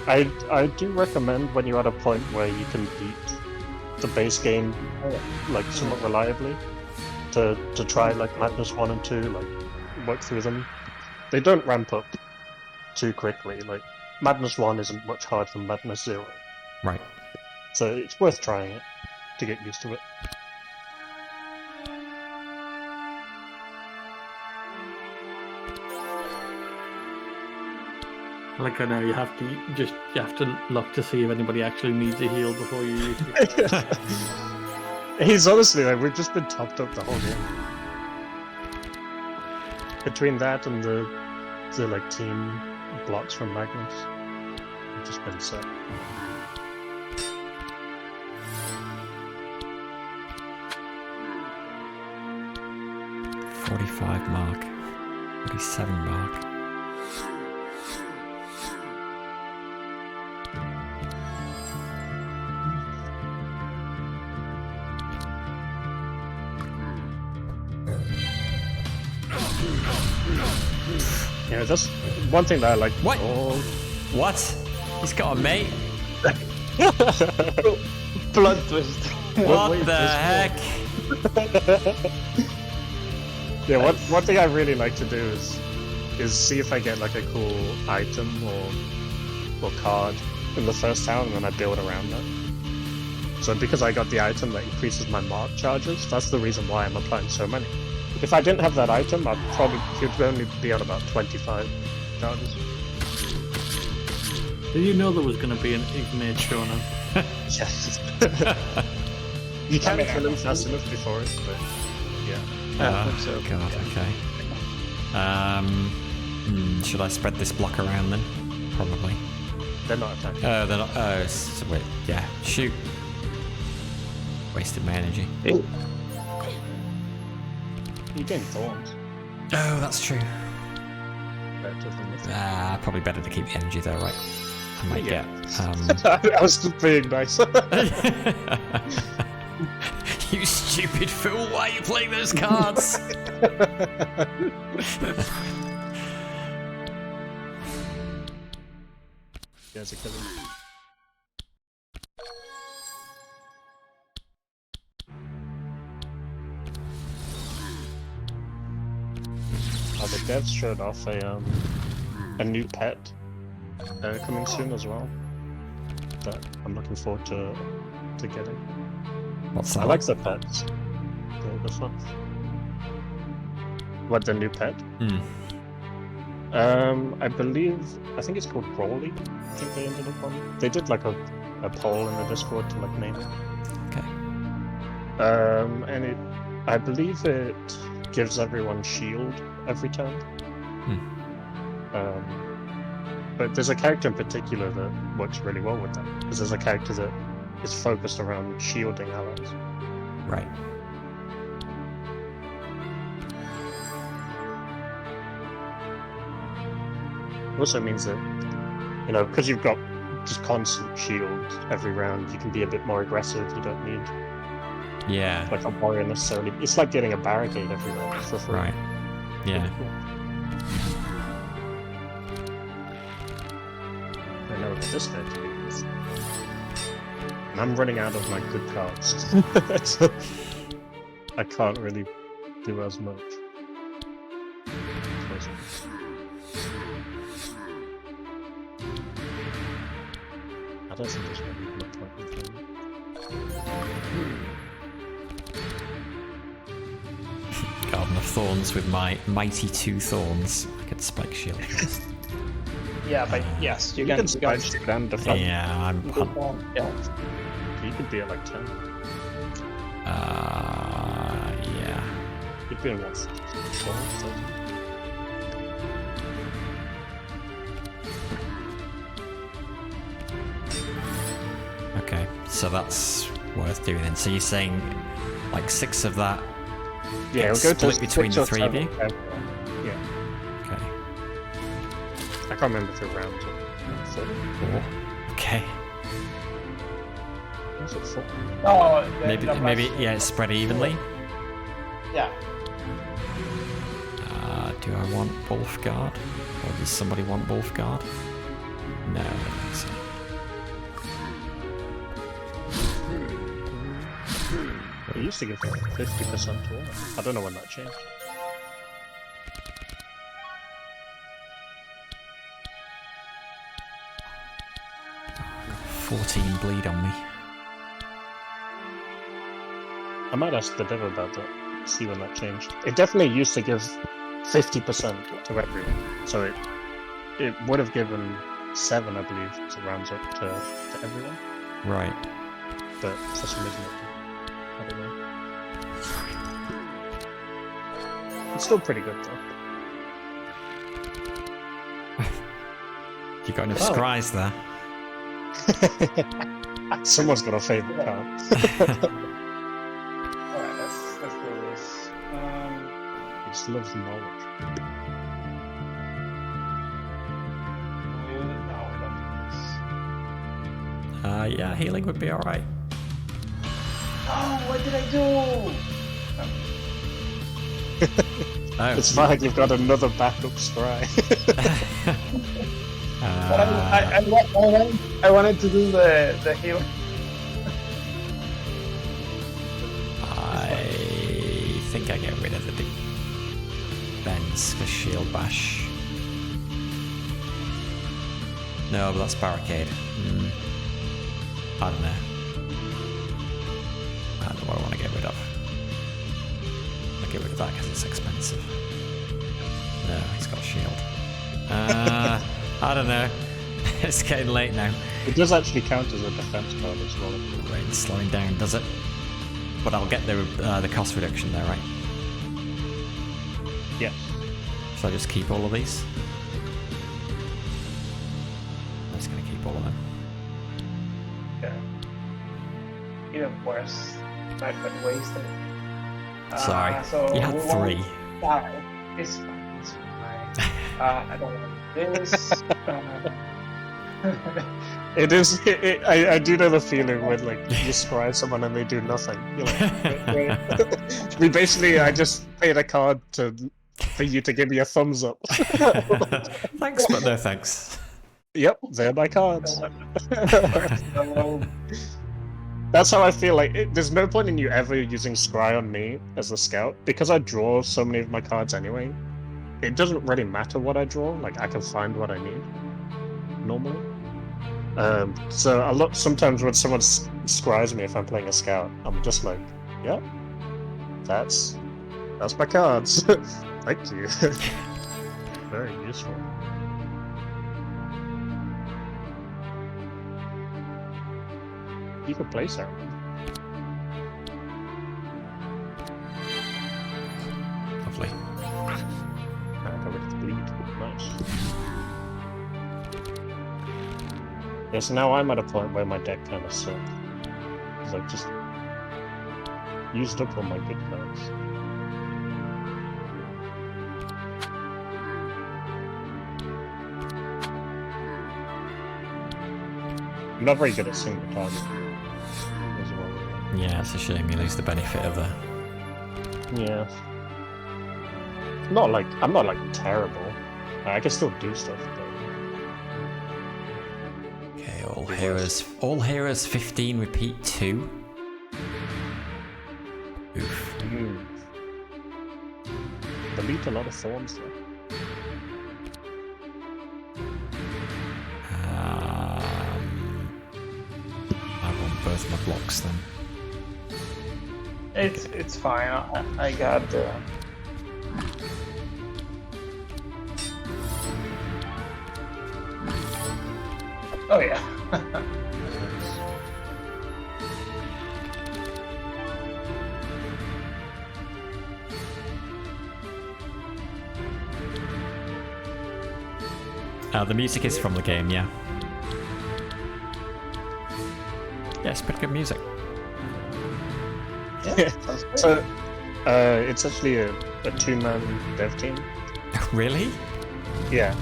I do recommend when you're at a point where you can beat the base game like somewhat reliably to try like Magnus 1 and 2, like work through them. They don't ramp up too quickly. Like Madness 1 isn't much harder than Madness 0. Right. So it's worth trying it to get used to it. Like I know you have to look to see if anybody actually needs a heal before you use it. He's honestly like we've just been topped up the whole game. Between that and the like team blocks from Magnus, we've just been set. $45 mark. $47 mark. Yeah, that's one thing that I like. What? What? He's got a mate? Blood twist. What the heck? Yeah, one thing I really like to do is see if I get like a cool item or card in the first town, and then I build around that. So because I got the item that increases my mark charges, that's the reason why I'm applying so many. If I didn't have that item, I'd probably could only be on about 25 charges. Did you know there was going to be an Ignite showing up? Yes. You can't kill him fast enough before it, but yeah. I think so. God, okay. Should I spread this block around then? Probably. They're not attacking. They're not. Oh, wait. Yeah. Shoot. Wasted my energy. You gain thorns. Oh, that's true. Better than the Probably better to keep the energy though, right? I might Yeah. get. I was just being nice. You stupid fool! Why are you playing those cards? There's a killer. The devs showed off a new pet coming soon as well that I'm looking forward to getting. What's that? I like the pets. They're fun. What, the new pet? I think it's called Crawley. I think they ended up on. They did like a poll in the Discord to like name it. Okay. And I believe it gives everyone shield every turn. But there's a character in particular that works really well with that, because there's a character that is focused around shielding allies. Right. It also means that, because you've got just constant shield every round, you can be a bit more aggressive. You don't need Yeah. like a warrior necessarily. It's like getting a barricade every round for free. Right. Yeah. I know what this guy is. And I'm running out of my good cards. So I can't really do as much. I don't think there's really much point in doing Garden of Thorns with my mighty 2 thorns. I could spike shield first. Yeah, but yes, you You can can spike shield and defend. Yeah, I'm. Yeah. You could be at like 10. Yeah. You You've been what? 12, 13? Okay, so that's worth doing then. So you're saying like 6 of that Yeah, gets we'll go to split between the 6 or 3 of you? 7. Yeah. Okay. I can't remember if it rounds up. 4. 4. Okay. Was it 4? No, Maybe yeah, it's spread evenly. Yeah. Do I want Wolfguard? Or does somebody want Wolfguard? No, I don't think so. It used to give 50% to all. I don't know when that changed. Got 14 bleed on me. I might ask the dev about that, see when that changed. It definitely used to give 50% to everyone, so it would have given 7, I believe, so it rounds up to everyone, Right. but for some reason I don't know. It's still pretty good though. You got enough Oh. scries there. Someone's got a favourite card. Alright, let's do this. He just loves knowledge. No, we don't do this. Yeah, healing would be alright. Oh, what did I do? Oh. It's fine, you've got another backup scry. But I wanted to do the heal. I think I get rid of the big Ben's for shield bash. No, but that's barricade. I don't know. I don't know what I want to get rid of. I'll get rid of that because it's expensive. No, he's got a shield. I don't know. It's getting late now. It does actually count as a defense card as well. Right, it's slowing down, does it? But I'll get the cost reduction there, right? Yes. So I just keep all of these? I'm just going to keep all of them. Yeah. Even worse. Might get wasted. Sorry, So you had we 3. won't die. It's fine. It's fine. I don't want this. It is. I do know the feeling when like you scry someone and they do nothing. You're like, we basically, I just paid a card for you to give me a thumbs up. Thanks, but no thanks. Yep, they're my cards. So, That's how I feel. Like, there's no point in you ever using scry on me as a scout because I draw so many of my cards anyway. It doesn't really matter what I draw. Like, I can find what I need normally. So sometimes when someone scries me if I'm playing a scout, I'm just like, yep, that's my cards. Thank you. Very useful. You could play Saruman. Lovely. I go with the bleed. Nice. Yes, now I'm at a point where my deck kind of sucks. Because I've just used up all my good cards. I'm not very good at single target as well. Yeah, it's a shame you lose the benefit of the... Yeah. I'm not like terrible. I can still do stuff, but... Okay, all heroes 15, repeat 2. Oof. Delete a lot of thorns though. I want both my blocks then. it's fine. I got the. Oh yeah. The music is from the game, yeah. Yeah, it's pretty good music. Yeah, sounds good. So, it's actually a two-man dev team. Really? Yeah.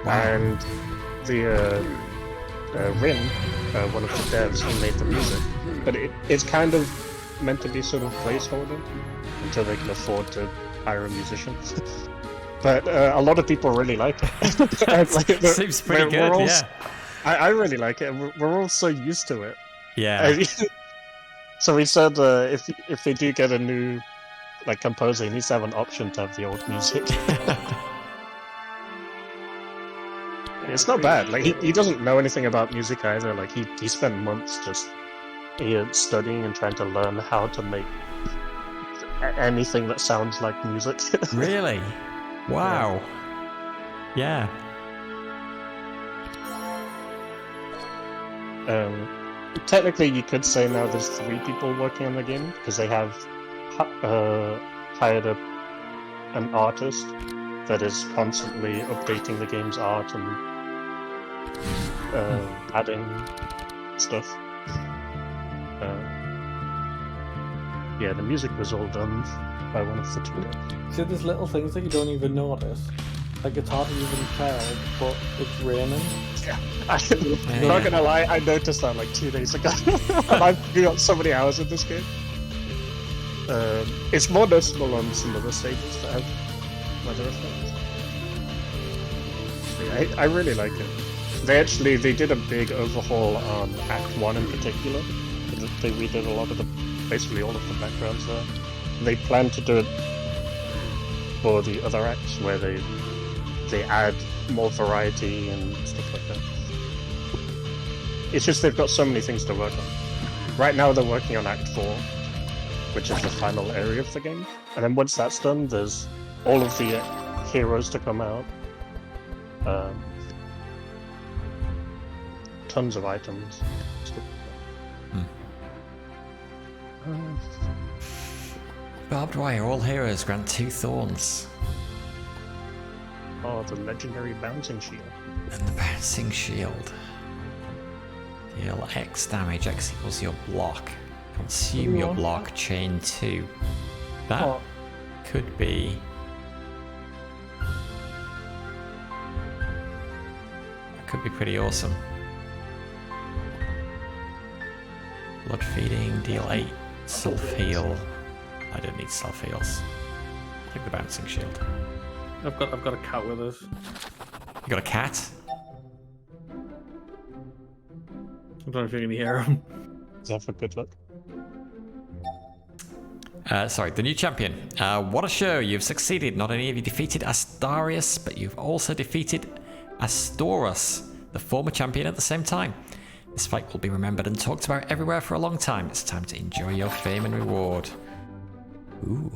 And the Rin, one of the devs who made the music, but it's kind of meant to be sort of placeholder until they can afford to hire a musician. But a lot of people really like it. Seems pretty good, yeah. I really like it, and we're all so used to it. Yeah. So we said if they do get a new composer, he needs to have an option to have the old music. It's not bad. Like he doesn't know anything about music either. Like he spent months just studying and trying to learn how to make anything that sounds like music. Really? Wow. Yeah. Technically, you could say now there's 3 people working on the game because they have hired an artist that is constantly updating the game's art and adding stuff. Yeah, the music was all done by one of the 2 devs. See, there's little things that you don't even notice. Like, it's hard to even tell, but it's raining. I'm not gonna lie, I noticed that like 2 days ago. And I've got so many hours in this game. It's more noticeable on some other stages that have weather effects. Yeah, I really like it. They did a big overhaul on Act 1 in particular. They redid a lot of basically all of the backgrounds there. They plan to do it for the other acts where they add more variety and stuff like that. It's just they've got so many things to work on. Right now they're working on Act 4, which is the final area of the game. And then once that's done, there's all of the heroes to come out. Tons of items. Stuff like that. Barbed wire, all heroes grant 2 thorns. Oh, the legendary bouncing shield. And the bouncing shield. Deal X damage, X equals your block. Consume your block, chain 2. That could be... That could be pretty awesome. Blood feeding, deal 8, self heal. I don't need self heals. Take the bouncing shield. I've got a cat with us. You got a cat? I don't know if you can hear him. Is that for good luck? Sorry, the new champion. What a show! You've succeeded. Not only have you defeated Astarius, but you've also defeated Astorus, the former champion, at the same time. This fight will be remembered and talked about everywhere for a long time. It's time to enjoy your fame and reward. Ooh.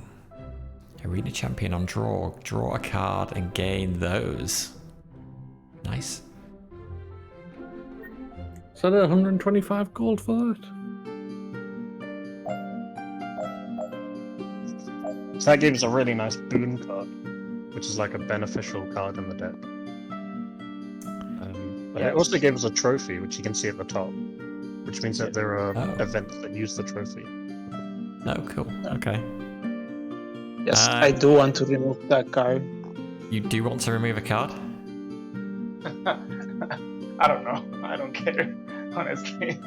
Arena champion on draw. Draw a card and gain those. Nice. Is that 125 gold for that? So that gives a really nice boon card, which is like a beneficial card in the deck. But it also gives a trophy, which you can see at the top, which means that there are events that use the trophy. Oh, cool. Okay. Yes, I do want to remove that card. You do want to remove a card? I don't know. I don't care, honestly.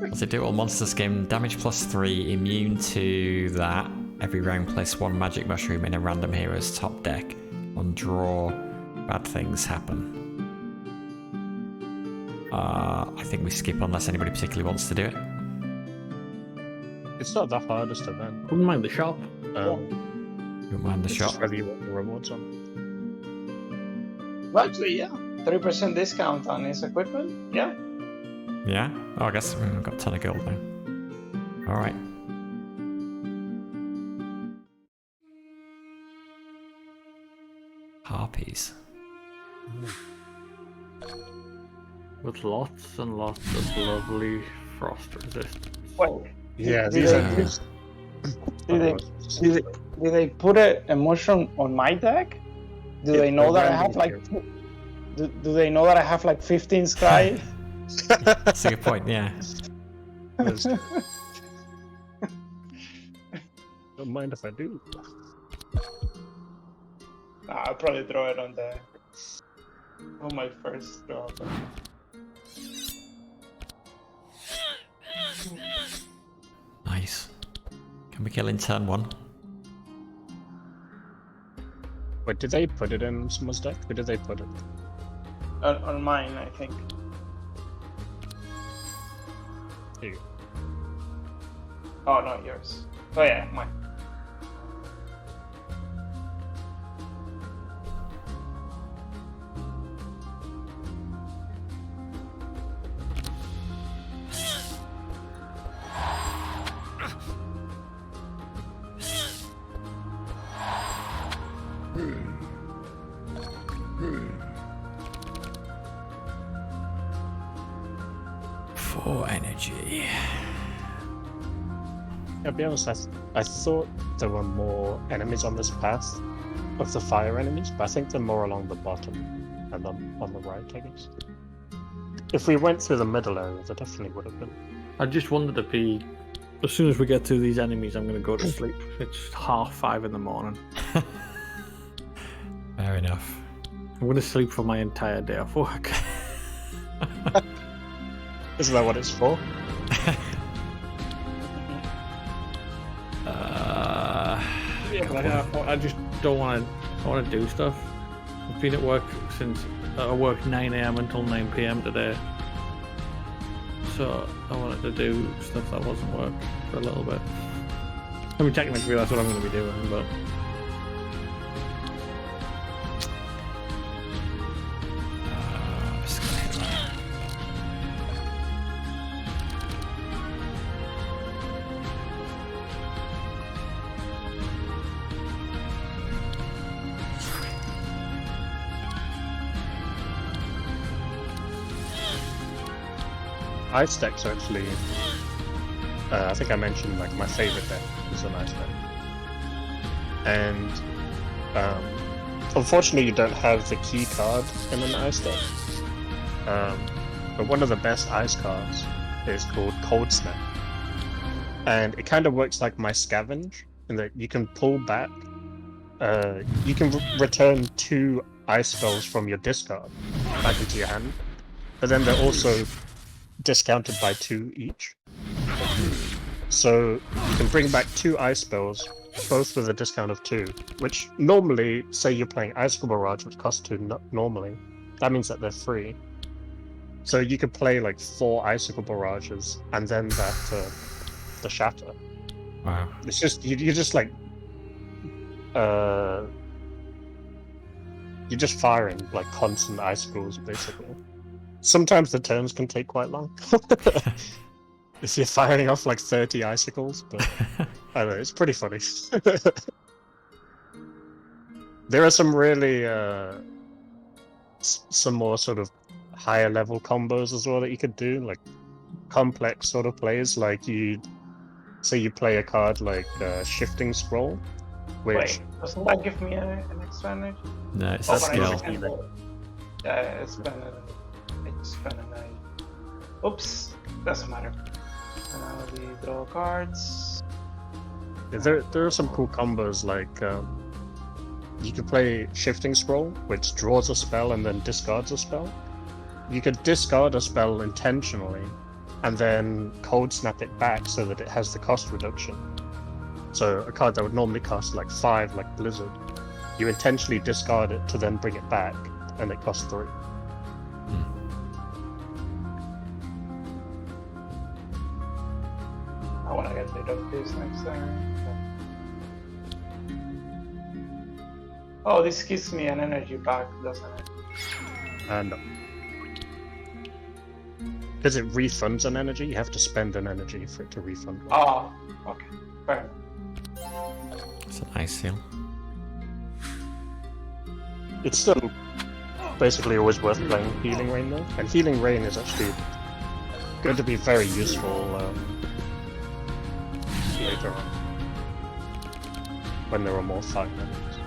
What's it do? All monsters gain damage +3, immune to that. Every round place 1 magic mushroom in a random hero's top deck. On draw, bad things happen. I think we skip unless anybody particularly wants to do it. It's not the hardest event. Wouldn't mind the shop. You don't mind the It's shop? just whether you want the rewards on Well, actually, yeah. 30% discount on his equipment. Yeah. Yeah? Oh, I guess we've got a ton of gold now. Alright. Harpies. With lots and lots of lovely frost resistance. Wait. Yeah, Did these they- are good. Did they put a mushroom on my deck? Do they know that I have like? Do they know that I have like 15 scry? That's a good point, yeah. Don't mind if I do. I'll probably throw it on my first draw. Nice. Can we kill in turn 1? Wait, did they put it in someone's deck? Where did they put it? On mine, I think. Here you go. Oh no, yours. Oh yeah, mine. For energy. I'll be honest, I thought there were more enemies on this path of the fire enemies, but I think they're more along the bottom and on the right, I guess. If we went through the middle area, there definitely would have been. I just wanted to be. As soon as we get through these enemies, I'm going to go to sleep. It's 5:30 in the morning. Fair enough. I'm going to sleep for my entire day off work. Isn't that what it's for? Yeah, but I just don't want to. I want to do stuff. I've been at work since I worked 9 a.m. until 9 p.m. today. So I wanted to do stuff that wasn't work for a little bit. I mean, technically that's what I'm going to be doing, but. Ice decks are actually, I think I mentioned like my favorite deck is an ice deck. And unfortunately you don't have the key card in an ice deck. But one of the best ice cards is called Cold Snap. And it kind of works like my Scavenge, in that you can pull back, you can return 2 ice spells from your discard back into your hand. But then they're also discounted by 2 each. So you can bring back 2 ice spells, both with a discount of 2, which normally, say you're playing Icicle Barrage, which costs 2 normally, that means that they're free. So you could play like 4 Icicle Barrages and then that the Shatter. Wow. It's just you're just like you're just firing like constant icicles basically. Sometimes the turns can take quite long. If you're firing off like 30 icicles, but I don't know, it's pretty funny. There are some really some more sort of higher level combos as well that you could do, like complex sort of plays, like you say you play a card like Shifting Scroll, which Wait, doesn't that give me an extra energy? No, it's Oh, a but I skill. just can't- Yeah, it's been a oops, doesn't matter. We draw cards. there are some cool combos like you could play Shifting Scroll, which draws a spell and then discards a spell. You could discard a spell intentionally and then Cold Snap it back so that it has the cost reduction. So a card that would normally cost like 5, like Blizzard, you intentionally discard it to then bring it back, and it costs 3. I want to get rid of this next time. Oh, this gives me an energy back, doesn't it? And because it refunds an energy, you have to spend an energy for it to refund. Oh, okay, fair enough. It's an ice seal. It's still basically always worth playing Healing Rain though, and Healing Rain is actually going to be very useful later on when there are more fight enemies.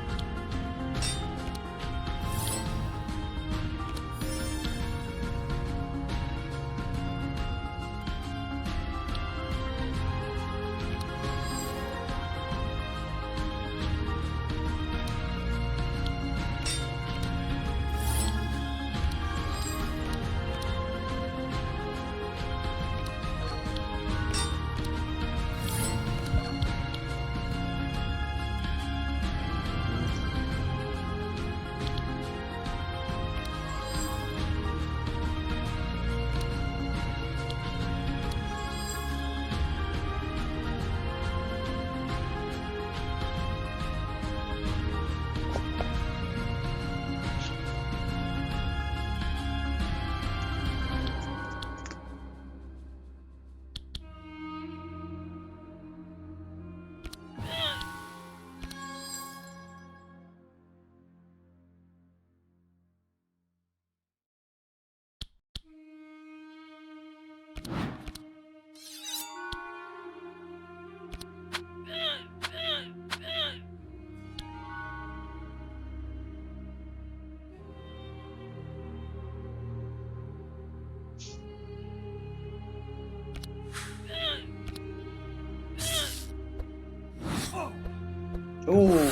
Ooh.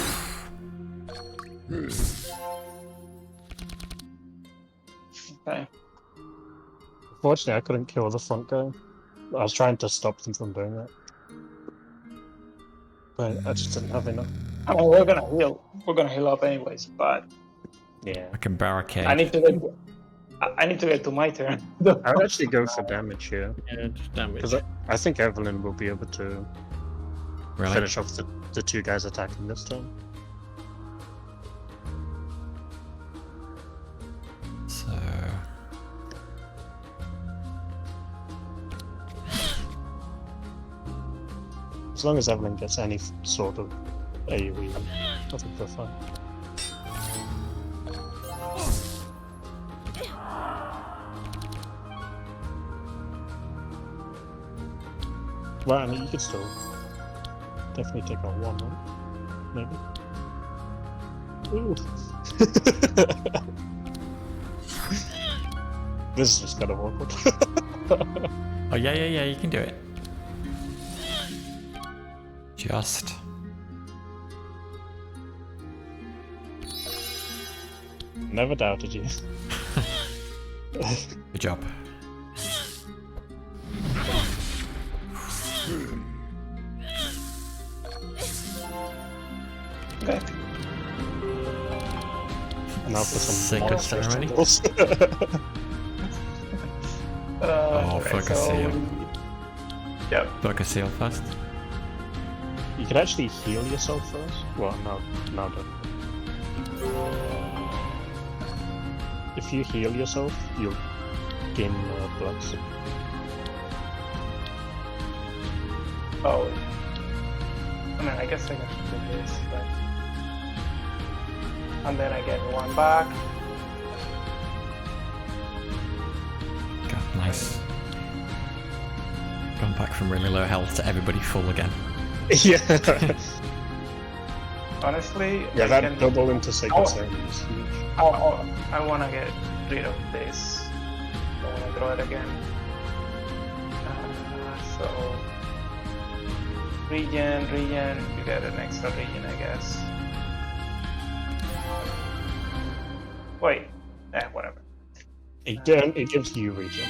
Okay. Unfortunately, I couldn't kill the front guy. I was trying to stop them from doing that. But I just didn't have enough. I mean, we're gonna heal. We're gonna heal up anyways, but Yeah. I can barricade. I need to get to my turn. I would actually go for damage here. Yeah, just damage. Because I think Evelyn will be able to Really? finish off the two guys attacking this turn. So As long as Evelyn gets any sort of AoE, I think they're fine. Well, I mean, you could still definitely take on one, right? Maybe. Ooh. This is just kind of awkward. oh yeah, you can do it. Just Never doubted you. good job. Okay. And now for some Sacred monster ceremony? symbols. Focus seal. Yep. Focus seal first. You can actually heal yourself first. Well, now don't. If you heal yourself, you'll gain blood. Oh. I mean, I guess I can do this, but... And then I get one back. God, nice. Gone back from really low health to everybody full again. Yeah. Honestly, Yeah, I that can... double into Sacred Oh. Ceremony is huge. I want to get rid of this. I want to draw it again. So... Regen, you get an extra regen, I guess. Wait, whatever. It gives you regen.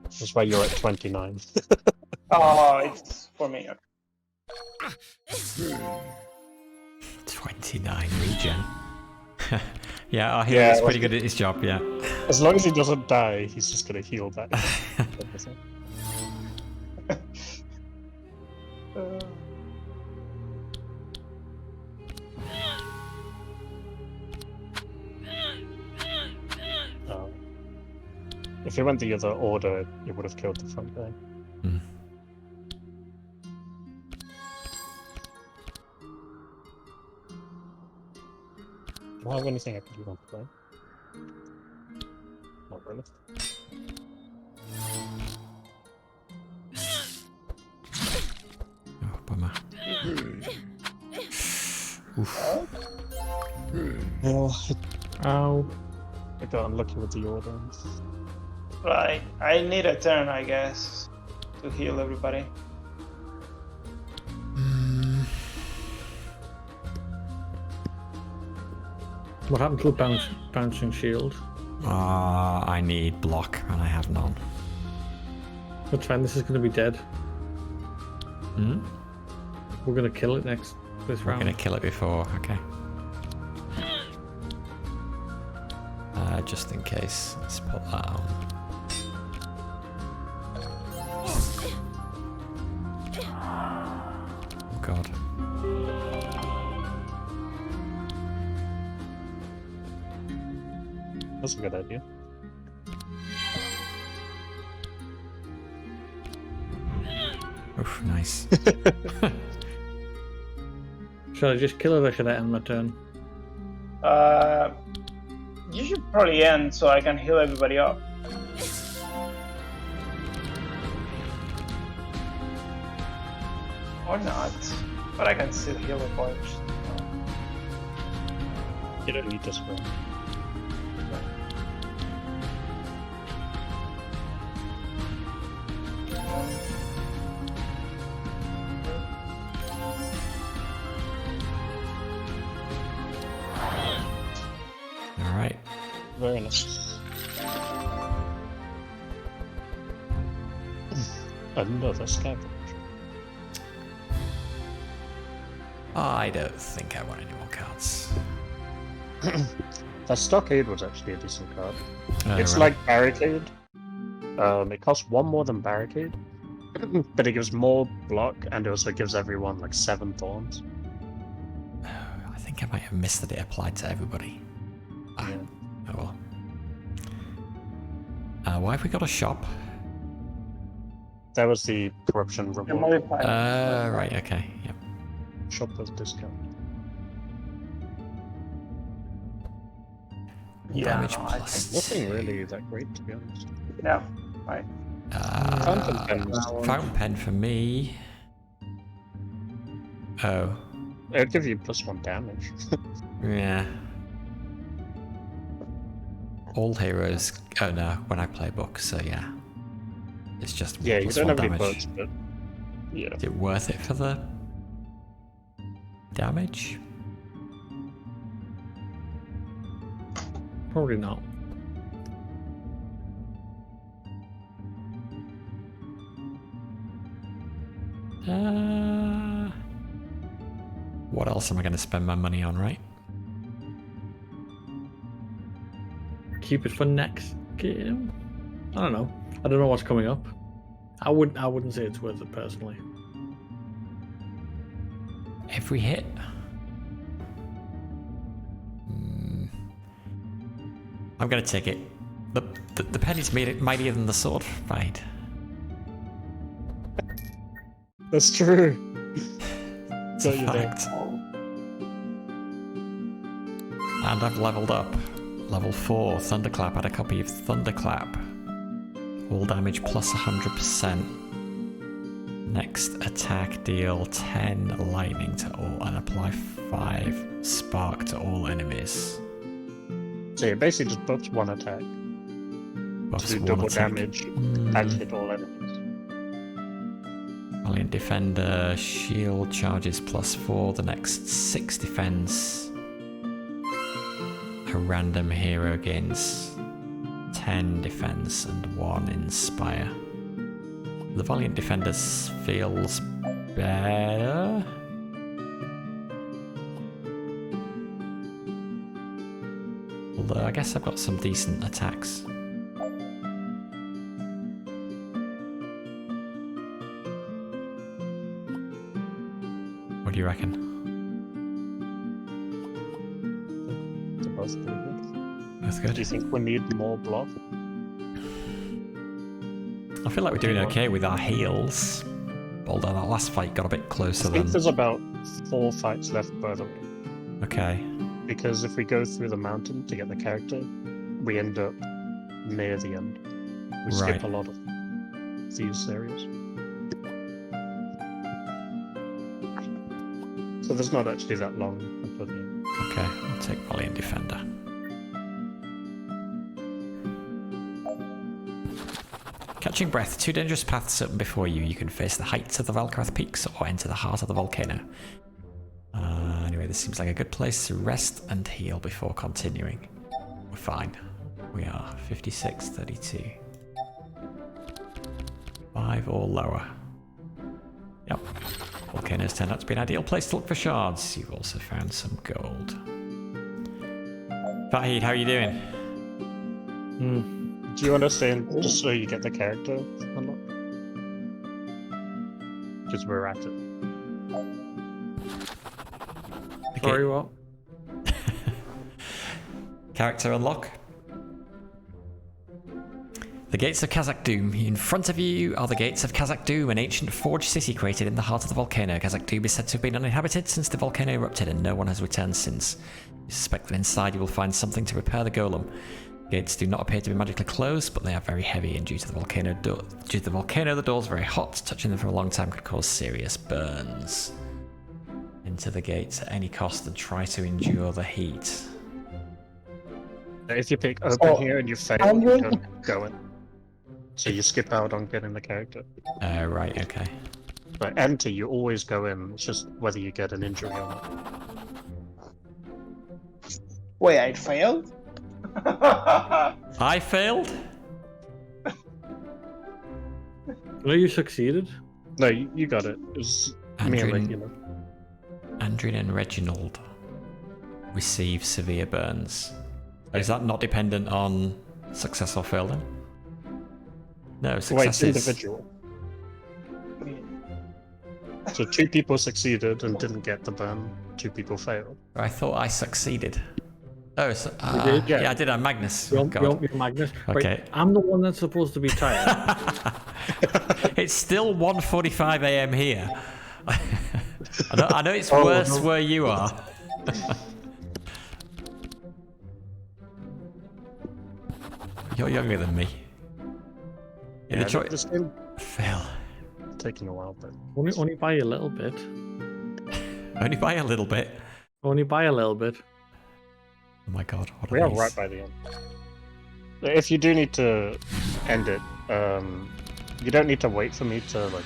That's why you're at 29. Oh, it's for me. 29 regen. Yeah, our hero is pretty good at his job, yeah. As long as he doesn't die, he's just gonna heal back. If it went the other order, it would have killed the front guy. Mm. Do I have anything I can do on play? Not really. Oh, bummer. Oof. Ow. I got unlucky with the order. Right, I need a turn, I guess, to heal everybody. What happened to the bouncing shield? I need block, and I have none. That's fine, this is going to be dead. Hmm? We're going to kill it this We're round. gonna kill it before, okay. Just in case, let's put that on. Oh god. That's a good idea. Oof, nice. Should I just kill it or should I end my turn? You should probably end so I can heal everybody up. Or not, but I can still heal a bunch. You don't need this one. Very nice. Another scavenge. I don't think I want any more cards. That Stockade was actually a decent card. Oh, It's right. like Barricade. It costs 1 more than Barricade, but it gives more block, and it also gives everyone like 7 thorns. I think I might have missed that it applied to everybody. Ah, Yeah. oh well. Why have we got a shop? That was the corruption The reward. modifier. Right, okay, yep. Shop with discount. Yeah, Damage no, I plus Nothing 2. really that great, to be honest. Yeah, right. Fountain pens. Fountain pen for me. Oh, It'll give you +1 damage. yeah. All heroes. Oh no, when I play book, so yeah. It's just Yeah, you plus don't 1 have any damage. books, but yeah. Is it worth it for the damage? Probably not. What else am I going to spend my money on, right? Keep it for next game. I don't know. I don't know what's coming up. I wouldn't say it's worth it personally. Every hit? I'm going to take it. The pen is mightier than the sword, right? That's true. It's a Don't you think? fact. And I've leveled up. Level 4, Thunderclap. Add a copy of Thunderclap. All damage plus 100%. Next attack, deal 10 lightning to all and apply 5 spark to all enemies. So it basically just buffs 1 attack Buffs to do one double attack. damage Mm. and hit all enemies. Valiant Defender, shield charges plus 4, the next 6 defense. A random hero gains 10 defense and 1 inspire. The Valiant Defender feels better. Although I guess I've got some decent attacks. What do you reckon? They're both pretty good. That's Do you good. think we need more block? I feel like we're doing okay with our heals. Although that last fight got a bit closer I think than... there's about 4 fights left, by the way. Okay. Because if we go through the mountain to get the character, we end up near the end. We skip Right. a lot of these areas. So there's not actually that long until the end. Okay, I'll take Valiant Defender. Catching breath, 2 dangerous paths open before you. You can face the heights of the Velkarath peaks or enter the heart of the volcano. Anyway, this seems like a good place to rest and heal before continuing. We're fine. We are 56, 32. 5 or lower. Yep. Volcanoes turned out to be an ideal place to look for shards. You've also found some gold. Fatheed, how are you doing? Do you want to stay in just so you get the character unlocked? Because we're at it. Sorry, what? Character unlock. The gates of Kazakh Doom. In front of you are the gates of Kazakh Doom, an ancient forged city created in the heart of the volcano. Kazakh Doom is said to have been uninhabited since the volcano erupted, and no one has returned since. You suspect that inside you will find something to repair the golem. Gates do not appear to be magically closed, but they are very heavy, and due to the volcano, the doors are very hot. Touching them for a long time could cause serious burns. Enter the gates at any cost and try to endure the heat. If you pick open So, here and you fail, you Andrin? don't go in. So you skip out on getting the character. Right, okay. But enter, you always go in. It's just whether you get an injury or not. Wait, I failed? I failed? No, you succeeded. No, you got it. It was me and Andrin, Regina. Andrin and Reginald receive severe burns. Is that not dependent on success or fail then? No, Wait, success it's is... individual. So 2 people succeeded and didn't get the burn. 2 people failed. I thought I succeeded. Oh, so, did? yeah, I did. I'm Magnus. You're, Oh, God. you're Magnus. Okay. Right, I'm the one that's supposed to be tired. It's still 1:45 a.m. here. I know it's worse where you are. You're younger than me. Yeah, this game Fail. taking a while, but only by a little bit. Only by a little bit. Only by a little bit. Oh my God. What we are are these? right by the end. If you do need to end it, you don't need to wait for me to like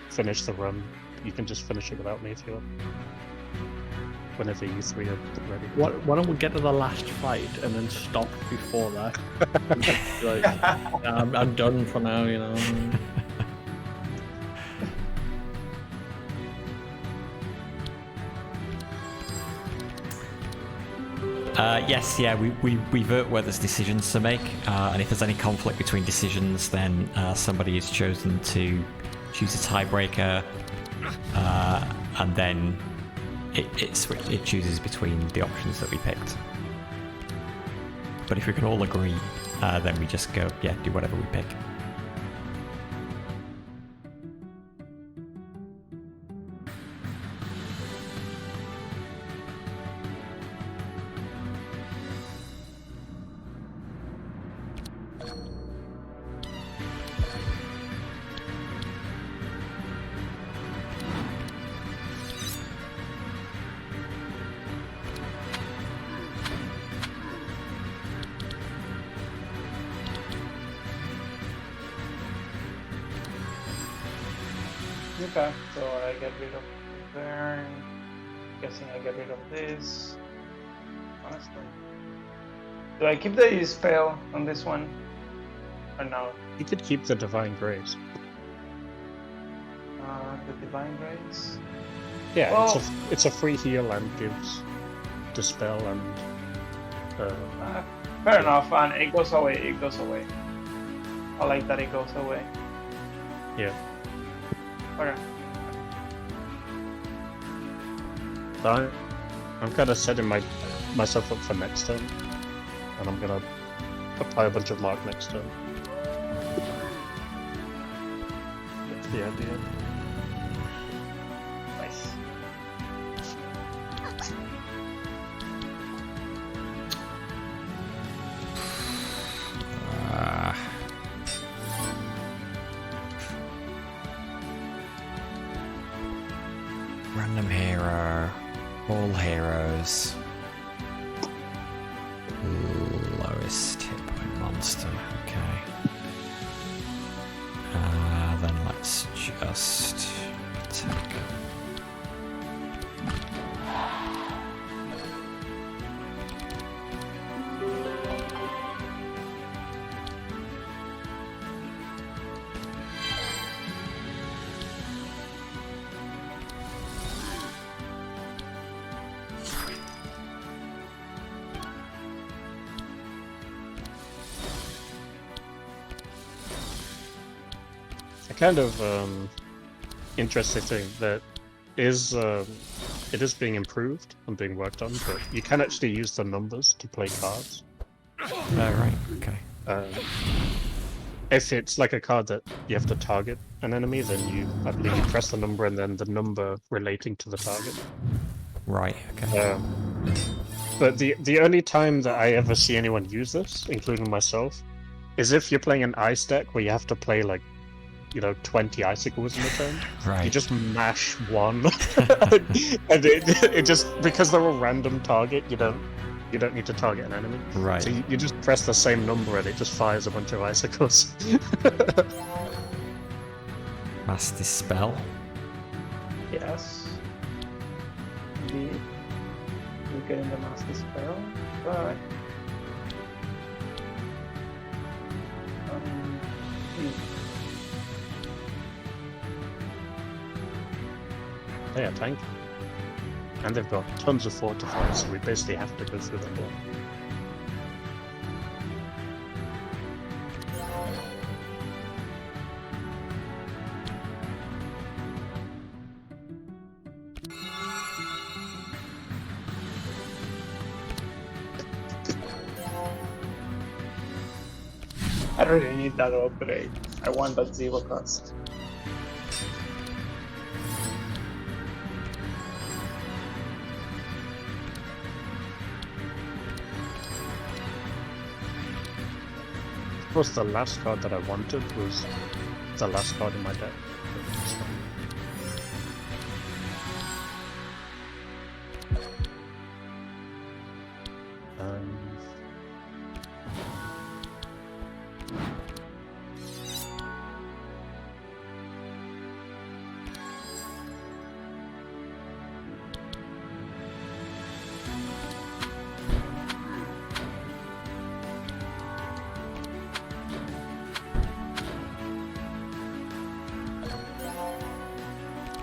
finish the run. You can just finish it without me if you want. Whenever you 3 are ready. Why don't we get to the last fight and then stop before that? Like, I'm done for now, you know. Yes, yeah, we vote where there's decisions to make, and if there's any conflict between decisions, then somebody is chosen to choose a tiebreaker, and then it chooses between the options that we picked. But if we can all agree, then we just go, yeah, do whatever we pick. Okay, so I get rid of the burn. Guessing I get rid of this. Honestly. Do I keep the spell on this one? Or no? You could keep the Divine Grace. The Divine Grace? Yeah, Well- it's a free heal and gives Dispel and... Fair enough, and it goes away, I like that it goes away. yeah. Okay. So I'm kind of setting myself up for next turn. And I'm going to apply a bunch of mark next turn. That's the idea. Nice. Random hero, all heroes, lowest hit point monster. Okay. Then let's just attack. A kind of interesting thing that is it is being improved and being worked on, but you can actually use the numbers to play cards. Right, okay. If it's like a card that you have to target an enemy, then I believe you press the number and then the number relating to the target. Right, okay. But the only time that I ever see anyone use this, including myself, is if you're playing an ice deck where you have to play like, 20 icicles in a turn. Right. You just mash one, and it just, because they're a random target, you don't need to target an enemy. Right. So you just press the same number and it just fires a bunch of icicles. Mass Dispel. Yes. Indeed. We're getting the Master Spell. But They are tanky. And they've got tons of fortifiers, so we basically have to go through them all. I really need that upgrade. I want that zero cost. Of course, the last card that I wanted was the last card in my deck.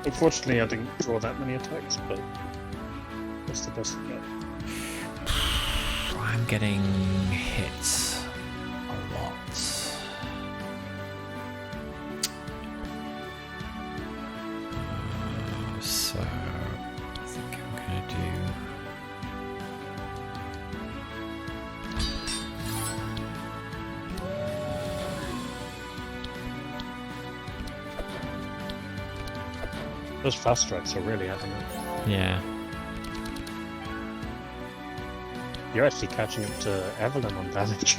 Unfortunately, I didn't draw that many attacks, but that's the best I get. I'm getting hit a lot. So I think I'm gonna do. Those fast strikes are really having it. Yeah. You're actually catching up to Evelyn on damage.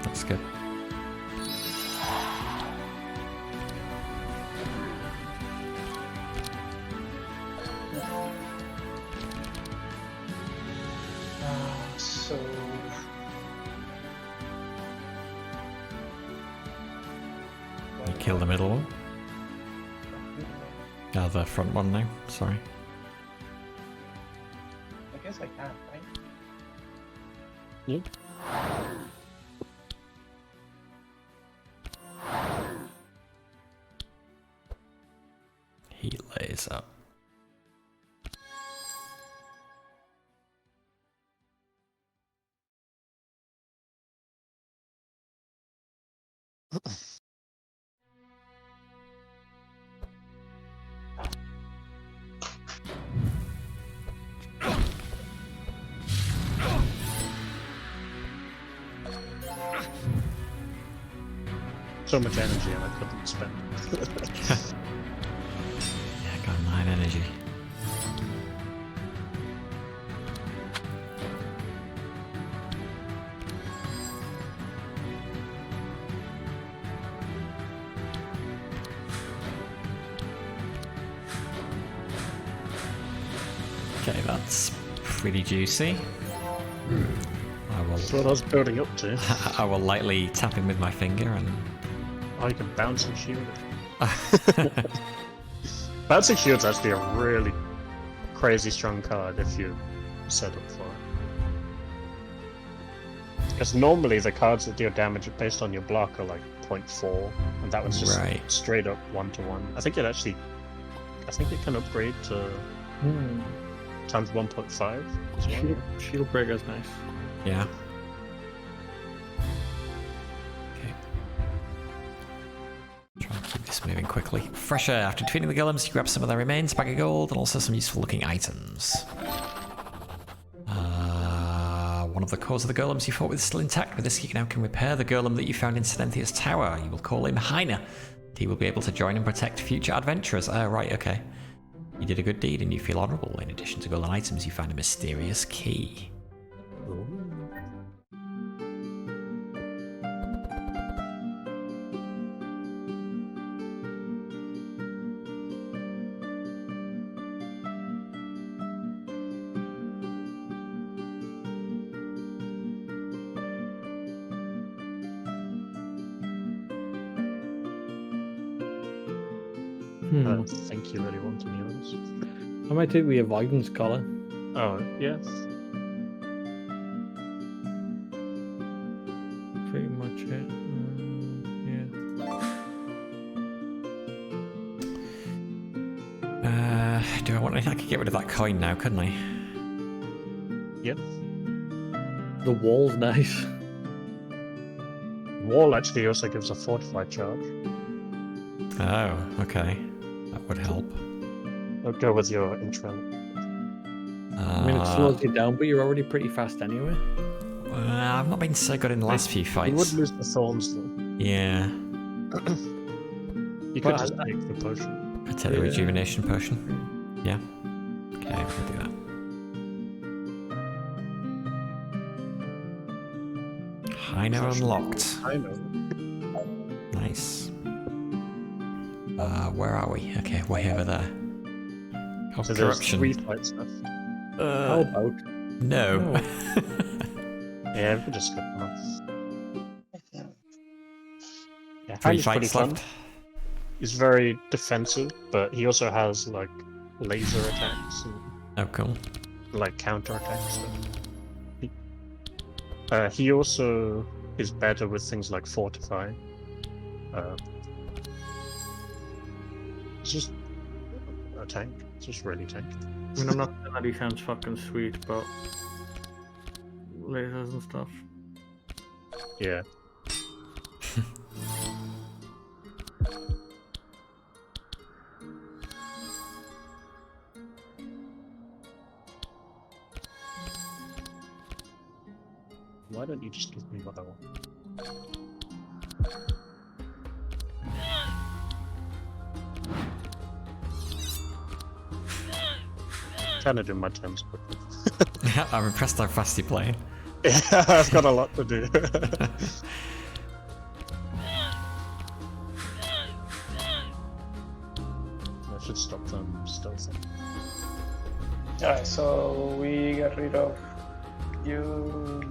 That's good. So You kill the middle one. The front one now. Sorry. I guess I can, right? Yeah. He lays up. So much energy and I couldn't spend. Yeah, I got 9 energy. Okay, that's pretty juicy. That's what I was building up to. I will lightly tap him with my finger and. Oh, you can bounce and shield it. Bouncing shield's actually a really crazy strong card if you set up for it. Because normally the cards that deal damage based on your block are like 0.4, and that one's just Right. straight up 1-to-1. I think it can upgrade to times 1.5 as well. Shield breaker's nice. Yeah. Okay. Try and keep this moving quickly. Fresher, after defeating the golems, you grab some of their remains, bag of gold, and also some useful looking items. One of the cores of the golems you fought with is still intact. With this, you now can repair the golem that you found in Silenthia's tower. You will call him Heine. He will be able to join and protect future adventurers. Right, okay. You did a good deed and you feel honourable. In addition to golden items, you found a mysterious key. I don't think you really want any of those. I might take the avoidance collar. Oh, yes. Well, I could get rid of that coin now, couldn't I? Yep. The wall's nice. Wall actually also gives a fortified charge. Oh, okay. That would help. I'll go with your intro. I mean, it slows you down, but you're already pretty fast anyway. I've not been so good in the last few You fights. would lose the thorns though. Yeah. You could just take the potion. I take the rejuvenation potion. Yeah. Okay, we'll do that. Heiner unlocked. I know. Nice. Where are we? Okay, way over there. Oh, So there's corruption. 3 fights left. How about? No. Yeah, we can just skip them off. Yeah, 3 Heiner's pretty fights fun. left. He's very defensive, but he also has like laser attacks and Oh, cool. like counter attacks. He also is better with things like fortify. It's just a tank. It's just really tank. I mean, I'm not saying that he sounds fucking sweet, but lasers and stuff. Yeah. Why don't you just give me what I want? Trying to do my turns quickly. I'm impressed how fast you play. Yeah, I've got a lot to do. I should stop them stealthing. Alright, so we got rid of you.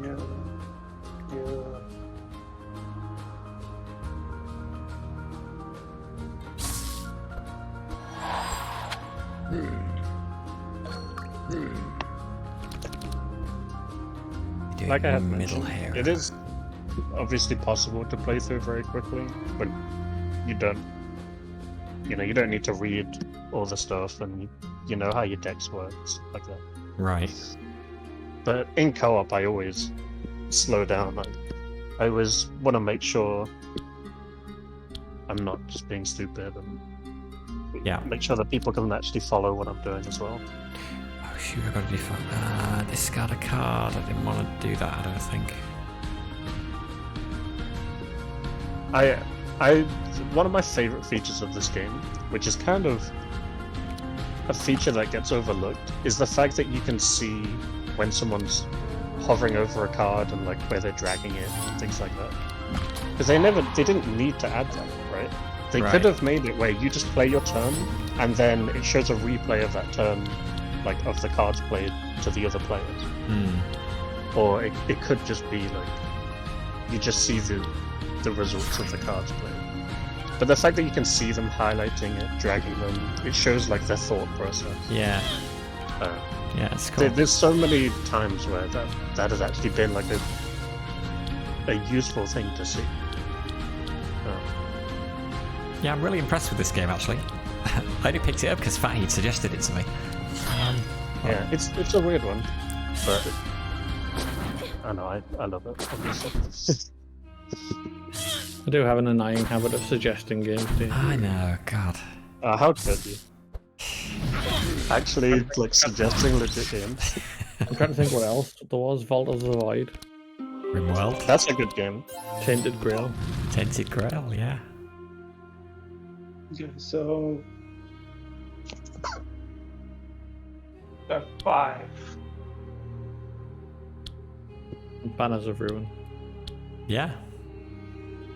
Like I had middle mentioned, hair. it is obviously possible to play through very quickly, but you don't need to read all the stuff, and you know how your dex works like that. Right. But in co-op, I always slow down. I always want to make sure I'm not just being stupid, and Yeah. make sure that people can actually follow what I'm doing as well. Oh shoot, I gotta do discard a card. I didn't want to do that, I don't think. One of my favorite features of this game, which is kind of a feature that gets overlooked, is the fact that you can see when someone's hovering over a card and like where they're dragging it and things like that. Because they didn't need to add that, right? They Right. could have made it where you just play your turn and then it shows a replay of that turn, like of the cards played to the other players. Or it could just be like you just see the results of the cards played. But the fact that you can see them highlighting it, dragging them, it shows like their thought process. Yeah. Uh, Yeah, it's cool. There's so many times where that has actually been like a useful thing to see. Yeah, I'm really impressed with this game actually. I only picked it up because Fatheed suggested it to me. Yeah, it's a weird one, but I know I love it. Obviously. I do have an annoying habit of suggesting games to you. I know, God. How could you? Actually, like suggesting legit games. I'm trying to think what else there was. Vault of the Void, Rimworld. That's a good game. Tainted Grail. Tinted Grail, yeah. Okay, so got 5. Banners of Ruin. Yeah.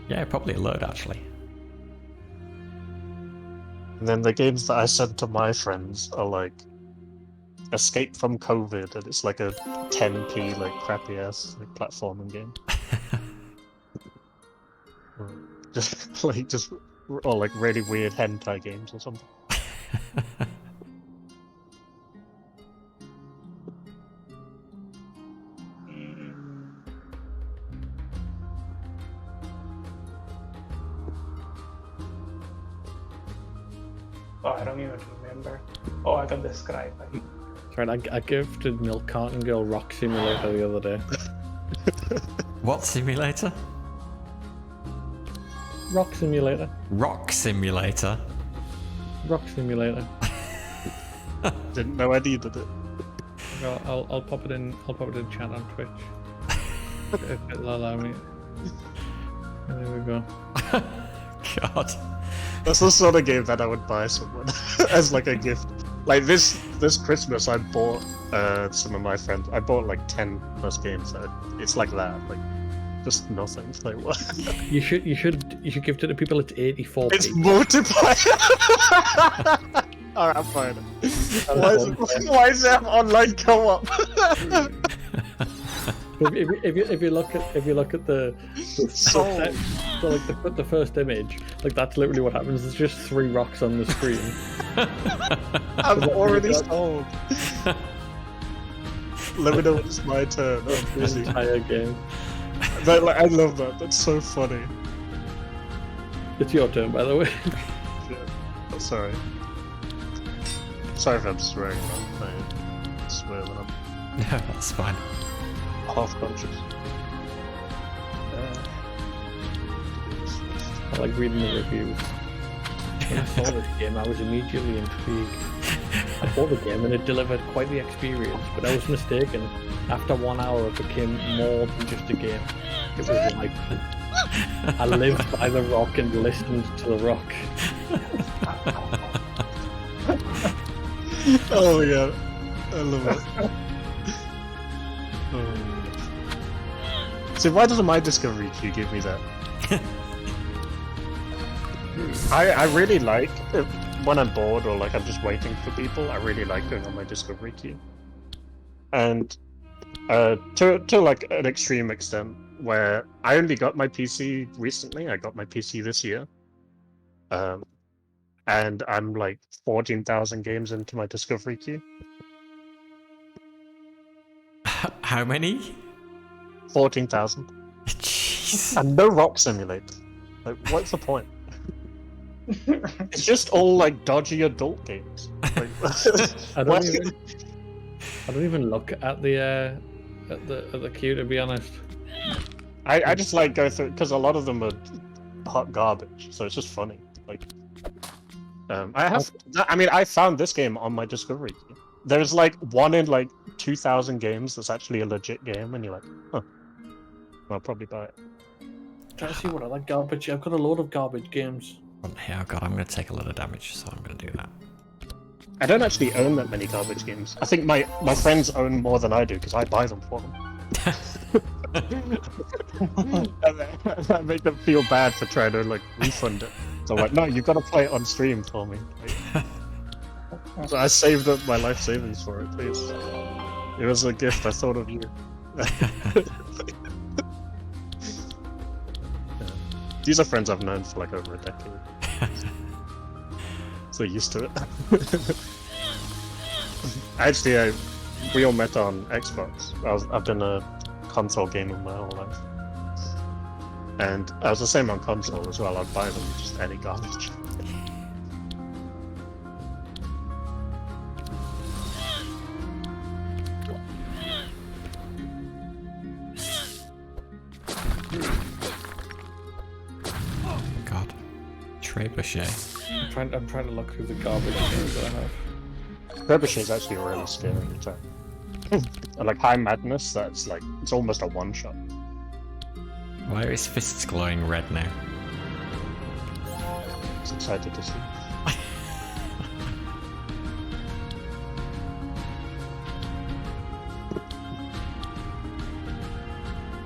Yeah, probably a load actually. And then the games that I send to my friends are like Escape from COVID, and it's like a 10p like crappy ass like platforming game. Or like really weird hentai games or something. Oh, I don't even remember. Oh, I can describe it. Right, I gifted Milk Carton Girl Rock Simulator the other day. What simulator? Rock Simulator. Rock simulator. Rock Simulator. Didn't know I needed it. I'll pop it in. I'll pop it in chat on Twitch. If it'll allow me. There we go. God. That's the sort of game that I would buy someone as like a gift. Like this Christmas, I bought some of my friends. I bought like 10 plus games. It's like that, like just nothing. Like what? You should give it to people. It's 84p. It's multiplayer. All right, I'm fine. Why is there online co-op? If you look at the first image, like that's literally what happens. There's just 3 rocks on the screen. I'm already sold. Let me know when it's my turn. I'm This busy. entire game. But, like, I love that. That's so funny. It's your turn, by the way. Yeah. Oh, sorry. Sorry if I'm swearing. I swear when I'm No, that's fine. half conscious. I like reading the reviews. When I saw this game, I was immediately intrigued. I bought the game and it delivered quite the experience, but I was mistaken. After 1 hour, it became more than just a game. It was like I lived by the rock and listened to the rock. Oh yeah, I love it. Oh. See, why doesn't my discovery queue give me that? I really like when I'm bored or like I'm just waiting for people. I really like going on my discovery queue, and to like an extreme extent where I only got my PC recently. I got my PC this year, and I'm like 14,000 games into my discovery queue. How many? 14,000. Jeez. And no rock simulator. Like, what's the point? It's just all like dodgy adult games. Like, I why- don't even look at the queue, to be honest. I just like go through because a lot of them are hot garbage, so it's just funny. Like, I found this game on my discovery queue. There's like 1 in like 2,000 games that's actually a legit game, and you're like, huh, I'll probably buy it. Trying to see what other garbage. I've got a load of garbage games. Oh god, I'm going to take a lot of damage, so I'm going to do that. I don't actually own that many garbage games. I think my friends own more than I do because I buy them for them. I make them feel bad for trying to like refund it. So I'm like, no, you've got to play it on stream for me. So I saved up my life savings for it, please. It was a gift. I thought of you. These are friends I've known for like over a decade. So used to it. Actually, we all met on Xbox. I've been a console gamer my whole life. And I was the same on console as well. I'd buy them just any garbage. God. Trebuchet. I'm trying to look through the garbage games that I have. Trebuchet is actually a really scary attack. And like High Magnus, that's like, it's almost a one-shot. Why are his fists glowing red now? I was excited to see.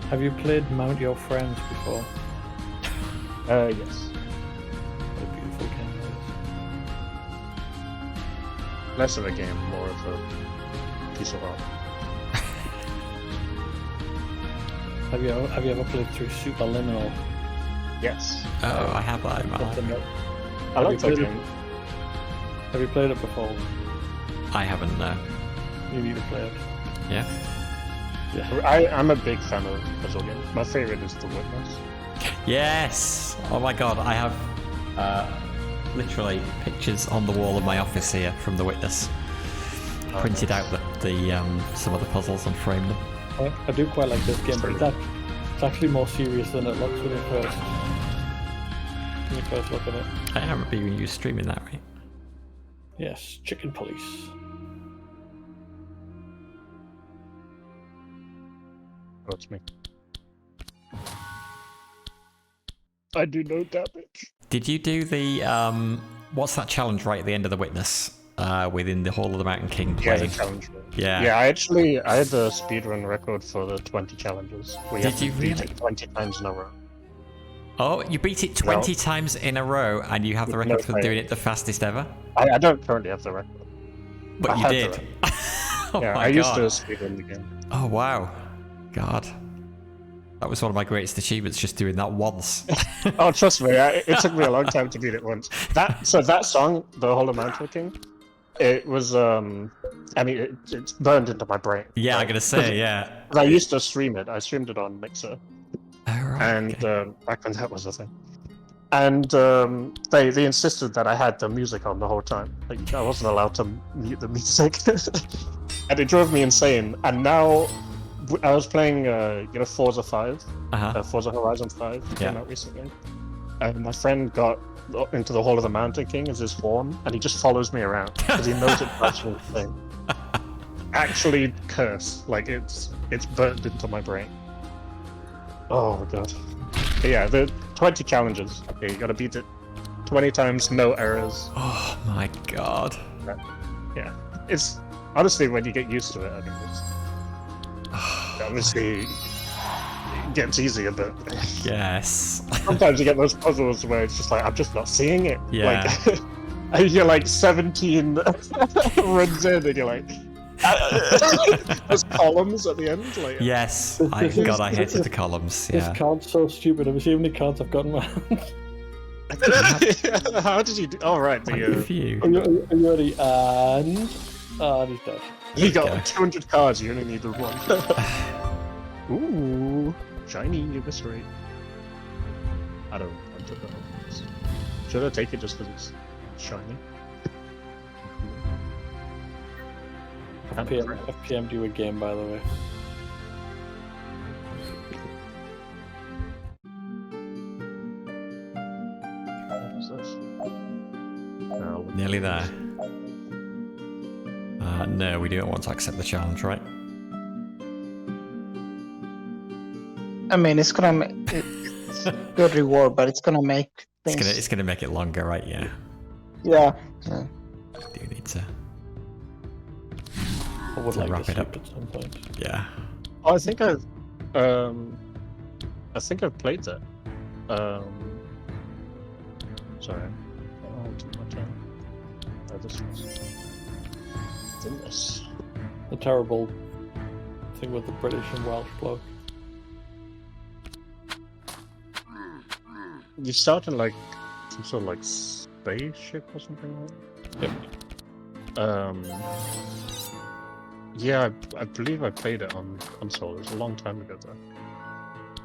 Have you played Mount Your Friends before? Yes. What a beautiful game that is. Less of a game, more of a piece of art. Have you ever played through Superliminal? Yes. Oh, I have that in my Something life. that- I like that played it? game. Have you played it before? I haven't, no. You need to play it. Yeah? I'm a big fan of puzzle games. My favorite is The Witness. Yes! Oh my god, I have literally pictures on the wall of my office here from The Witness. Printed out some of the puzzles and framed them. I do quite like this game, but it's actually more serious than it looks when you first look at it. I remember you streaming that, right? Yes, Chicken Police. Oh, it's me. I do no damage. Did you do the what's that challenge right at the end of The Witness? Within the Hall of the Mountain King Yeah, the play? challenge. Yeah. Yeah, I had the speedrun record for the 20 challenges. Did you beat really? it 20 times in a row. Oh, you beat it 20 times in a row, and you have the record for doing it the fastest ever? I don't currently have the record. But I you had did. the Oh Yeah, my I used God. to speedrun the game. Oh wow. God. That was one of my greatest achievements, just doing that once. Oh, trust me, it took me a long time to beat it once. That song, The Hall of Mountain King, it was it's burned into my brain. Yeah, I'm gonna say, yeah. I used to stream it. I streamed it on Mixer, Oh, right, and okay. back when that was a thing. And they insisted that I had the music on the whole time. Like, I wasn't allowed to mute the music, and it drove me insane. And now I was playing, Forza 5, Forza Horizon 5 came out recently, and my friend got into the Hall of the Mountain King as his horn, and he just follows me around because he knows it drives me insane. Actually, curse like it's burned into my brain. Oh my god. But yeah, the 20 challenges. Okay, you gotta beat it 20 times, no errors. Oh my God. Yeah, it's honestly when you get used to it, I think it's obviously it gets easier, but Yes. sometimes you get those puzzles where it's just like I'm just not seeing it. Yeah. Like, and you're like 17 runs in, and you're like. There's columns at the end. Like, Yes. This is- God, I hated the columns. This Yeah. card's so stupid. Have you seen how many cards I've gotten around? How did you do? Oh, right. Quite a few. Are you ready? And he's dead. You got Okay. 200 cards, you only need the one. Ooh, shiny eviscerate. I don't want to know. Should I take it just because it's shiny? FPM'd you a game, by the way. What is this? No, Nearly there. No, we don't want to accept the challenge, right? I mean, it's gonna it's a good reward, but it's gonna make things. It's gonna make it longer, right? Yeah. Yeah. Do need to. I would To like wrap to it up. sleep at some point. Yeah. Oh, I think I've played that. Sorry. Oh, too much time. Oh, this was. Goodness. The terrible thing with the British and Welsh bloke. You start in like some sort of like spaceship or something like Yep. that. Yeah, I believe I played it on console. It was a long time ago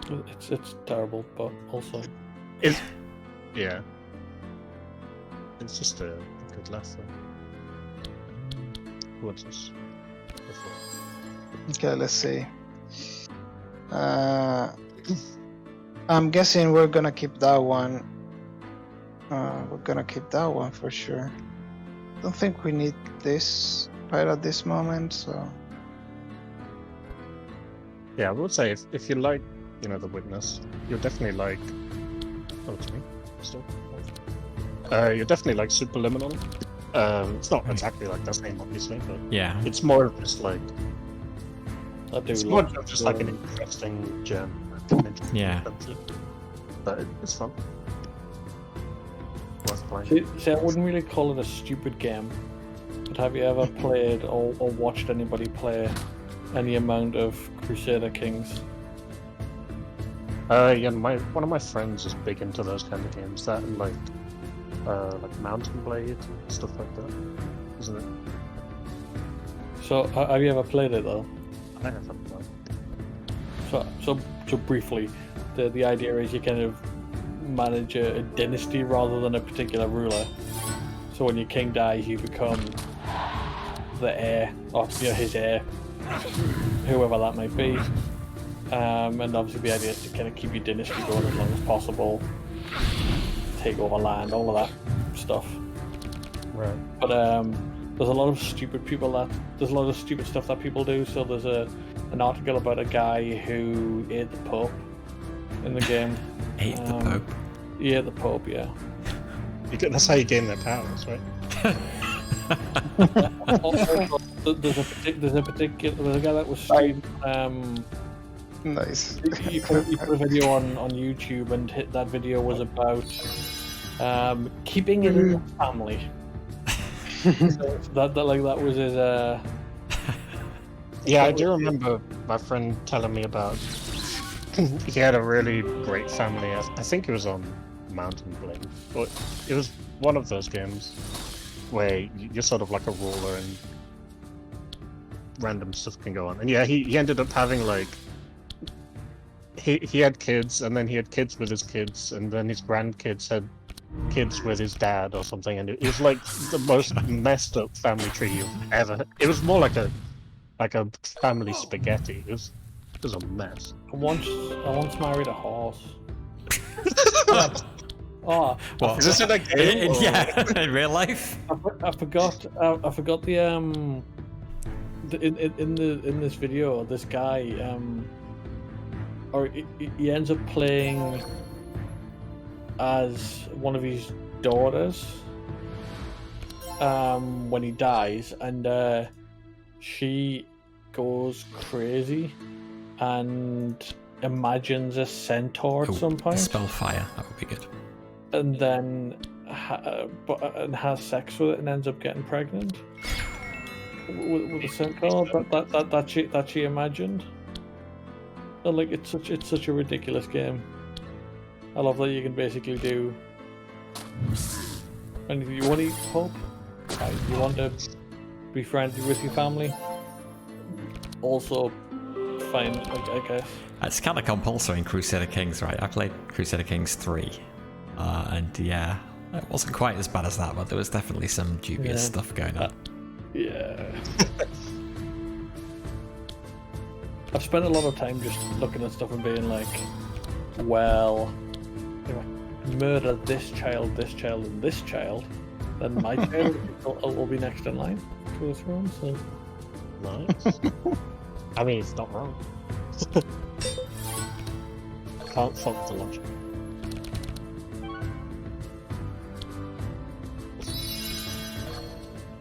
though. It's terrible, but also Yeah. It's just a good lesson. What's this? Okay, let's see. I'm guessing we're gonna keep that one. We're gonna keep that one for sure. Don't think we need this right at this moment, so. Yeah, I would say if you like, The Witness, you'll definitely like. Oh, it's me. Still. You'll definitely like Superliminal. It's not exactly like that name, obviously, but Yeah. it's more of just like I do it's more love of just like an interesting gem. Yeah. But it's fun. Worth playing. See, I wouldn't really call it a stupid game, but have you ever played or watched anybody play any amount of Crusader Kings? Yeah, one of my friends is big into those kind of games. That and like Mountain Blade, stuff like that, isn't it? So have you ever played it though? I haven't. So briefly, the idea is you kind of manage a dynasty rather than a particular ruler. So when your king dies, you become the heir, or his heir, whoever that might be. And obviously the idea is to kind of keep your dynasty going as long as possible, take over land, all of that stuff. Right. But there's a lot of stupid stuff that people do. So there's an article about a guy who ate the Pope in the game. Ate the Pope? He ate the Pope, yeah. That's how you gain their powers, right? There's a guy that was streaming. Nice. He put a video on YouTube, and that video was about keeping it in the family. So that was his. Yeah, I do remember my friend telling me about. He had a really great family. I think it was on Mountain Blade, but it was one of those games where you're sort of like a ruler and random stuff can go on. And yeah, he ended up having like he had kids, and then he had kids with his kids, and then his grandkids had kids with his dad or something, and it was like the most messed up family tree you've ever. It was more like a family spaghetti. It was a mess. I once married a horse. Oh, What? Is this in a game? Yeah, in real life. I forgot the in this video, this guy or he ends up playing as one of his daughters when he dies, and she goes crazy and imagines a centaur at some point. Spell fire, that would be good. And then has sex with it and ends up getting pregnant with a centaur that she imagined. And like it's such a ridiculous game. I love that you can basically do anything you want to eat Pope. You want to be friendly with your family. Also, fine, I guess. It's kind of compulsory in Crusader Kings, right? I played Crusader Kings 3. And yeah, it wasn't quite as bad as that, but there was definitely some dubious stuff going on. Yeah. I've spent a lot of time just looking at stuff and being like, well, if I murder this child, and this child, then my child will be next in line to the throne, so... Nice. I mean, it's not wrong. Can't fault the logic.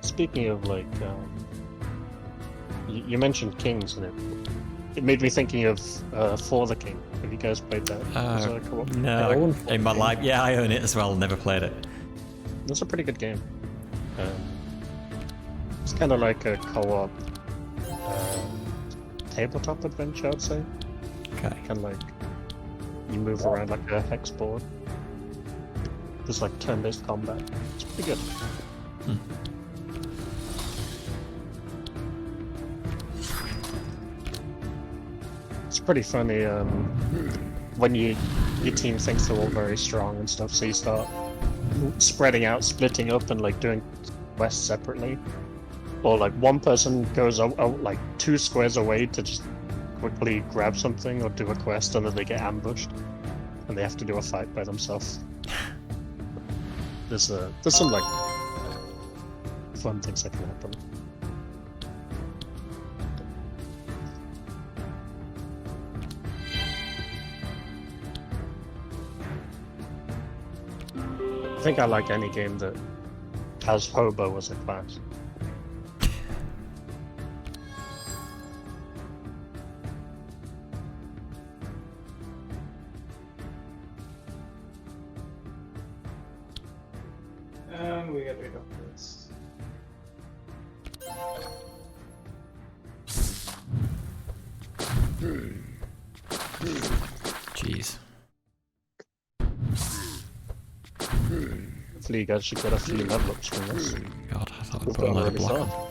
Speaking of like, you mentioned kings, and it made me thinking of For the King. Have you guys played that? No, in my life, yeah, I own it as well. Never played it. It's a pretty good game. It's kind of like a co-op tabletop adventure, I'd say. Okay. Kind of like you move around like a hex board. There's like turn-based combat. It's pretty good. It's pretty funny when your team thinks they're all very strong and stuff, so you start spreading out, splitting up, and like doing quests separately. Or like one person goes like 2 squares away to just quickly grab something or do a quest, and then they get ambushed, and they have to do a fight by themselves. There's some like fun things that can happen. I think I like any game that has hobo as a class. And we get rid of this. Jeez. Hopefully you guys should get a few level ups from this. God, I thought I'd We've put a got load of really block far. on.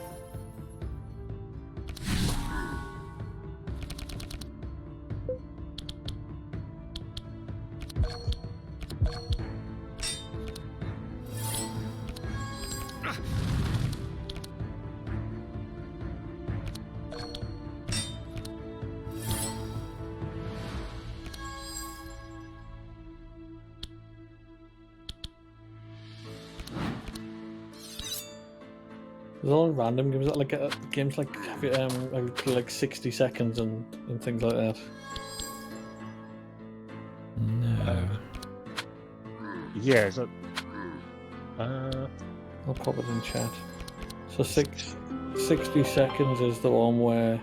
There's all random games games like 60 seconds and things like that. No. Yeah, is it? I'll pop it in chat. So 60 seconds is the one where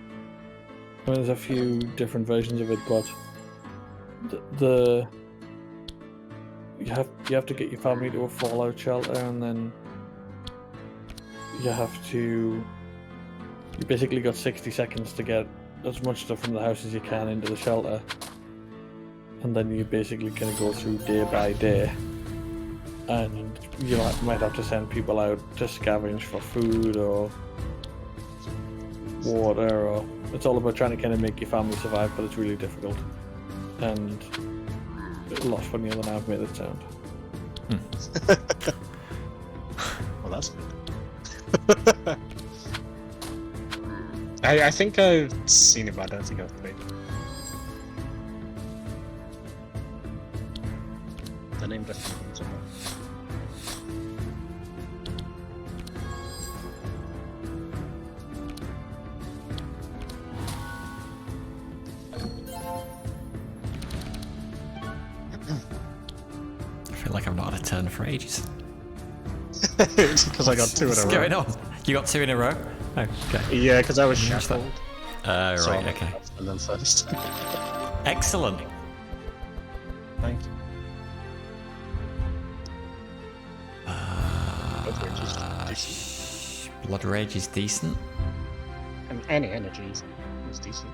there's a few different versions of it, but you have to get your family to a fallout shelter, and then you basically got 60 seconds to get as much stuff from the house as you can into the shelter, and then you're basically going to go through day by day, and you might have to send people out to scavenge for food or water, or it's all about trying to kind of make your family survive, but it's really difficult and a lot funnier than I've made it sound. Well, that's good. I think I've seen it, but I don't think I've played it. The name definitely comes up. I feel like I've not had a turn for ages. It's because I got 2 in a row. What's going on? You got 2 in a row? Oh, okay. Yeah, because I was What's that? shackled. So Right, I okay. And then first. Excellent. Thank you. Blood Rage is decent. And any energy is decent.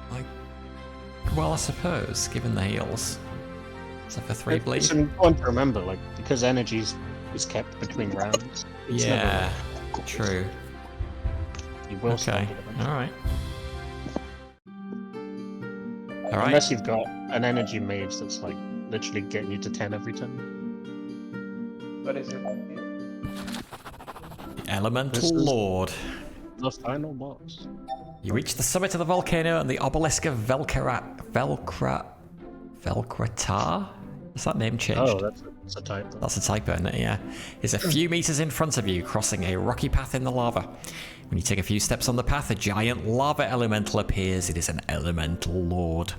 Well, I suppose, given the heals. Except for 3 bleed. It's important to remember, like, because energy is kept between rounds. It's Yeah, true. You will Okay, spend it eventually. alright. Alright. Unless you've got an energy mage that's like literally getting you to 10 every turn. What is it? The Elemental This is- Lord. The final boss. You reach the summit of the volcano and the obelisk of Velkarath. Is that name changed? Oh, that's a typo. That's a typo, isn't it? Yeah. Is a few meters in front of you, crossing a rocky path in the lava. When you take a few steps on the path, a giant lava elemental appears. It is an elemental lord.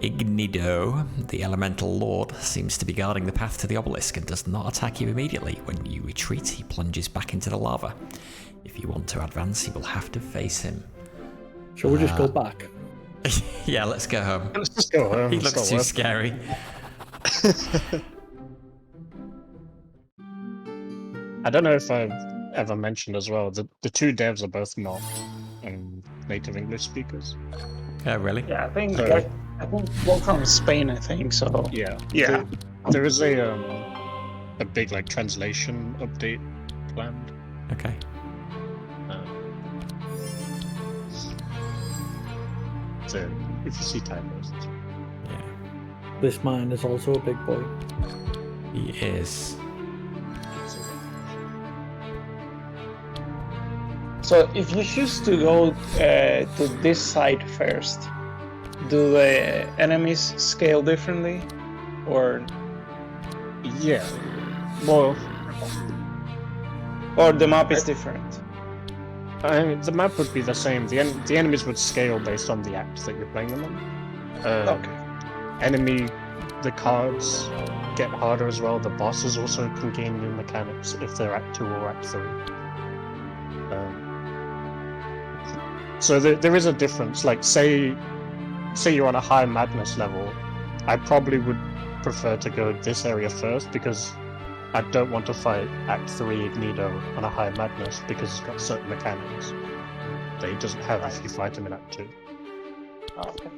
Ignido, the elemental lord, seems to be guarding the path to the obelisk and does not attack you immediately. When you retreat, he plunges back into the lava. If you want to advance, you will have to face him. Shall we just go back? Yeah, let's go home. Let's just go home. He It's looks not too worth it. scary. I don't know if I've ever mentioned as well, the 2 devs are both not native English speakers. Oh, really? Yeah, I think So- Both from Spain, I think. So Yeah. yeah. There is a big like translation update planned. Okay. So if you see typos, Yeah. This man is also a big boy. He is. so. If you choose to go to this side first, do the enemies scale differently, or yeah. Well, the map is different? I mean, the map would be the same. The enemies would scale based on the act that you're playing them on. Okay. The cards get harder as well. The bosses also can gain new mechanics if they're Act 2 or Act 3. So there is a difference. Like, say you're on a high Magnus level, I probably would prefer to go this area first because I don't want to fight Act 3 Ignido on a high Magnus because it's got certain mechanics that he doesn't have if you fight him in Act 2. Okay.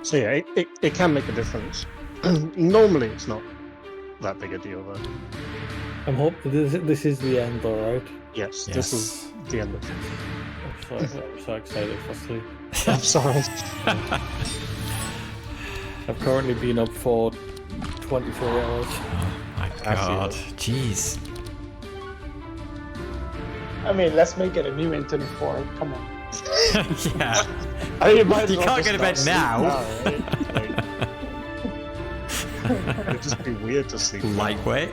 So yeah, it can make a difference. Normally it's not that big a deal though. I'm hoping this is the end, alright? Yes, Yes. this is the end of it. I'm so excited for sleep. I'm sorry. I've currently been up for 24 hours. My I feel God. it. Jeez. I mean, let's make it a new Internet 4. Come on. Yeah. I mean, you might as You well can't just go to bed not sleep now. right? Like, it'd just be weird to sleep. now. Lightweight.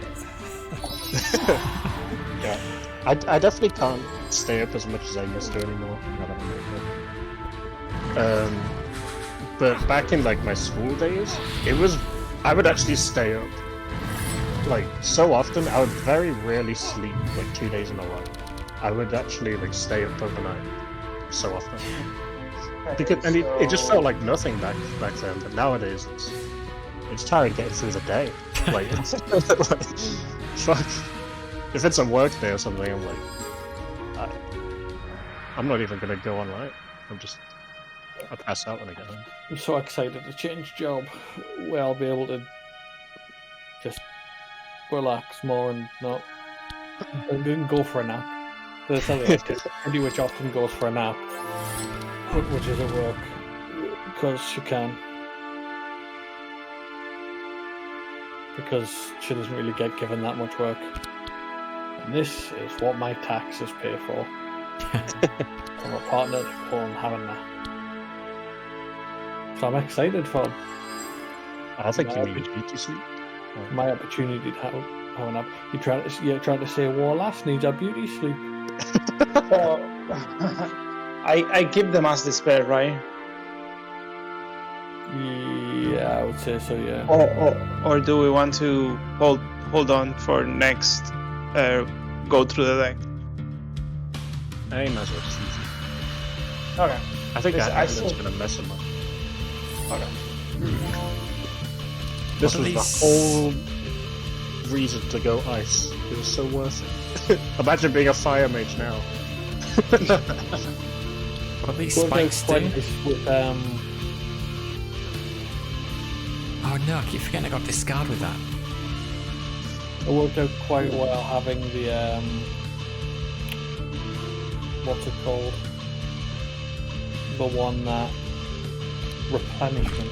Yeah. I definitely can't stay up as much as I used to anymore. But back in like my school days, I would actually stay up like so often. I would very rarely sleep like 2 days in a row. I would actually like stay up overnight so often. Because it just felt like nothing back then. But nowadays it's tiring getting through the day. Like, like fuck. If it's a work day or something, I'm like, I'm not even gonna go online. I pass out when I get home. I'm so excited to change job where I'll be able to just relax more and not and go for a nap. There's something like Andy which often goes for a nap, which is at work because she can. Because she doesn't really get given that much work. And this is what my taxes pay for. From a partner to go and have a nap. So I'm excited for I think you need beauty sleep. my opportunity to have a nap. You're trying to say Warlass needs a beauty sleep. So, I keep them as the spare, right? Yeah, I would say so. Yeah. Or do we want to hold on for next go through the deck? I might as well just use it. Okay. I think Yes, that I Evelyn's still- gonna mess him up. Okay. This What are was the these- whole reason to go ice. It was so worth it. Imagine being a fire mage now. What are these Well, spikes there's do? this with, Oh no, I keep forgetting I got discard with that. it worked out quite well having the what's it called? The one that replenishment.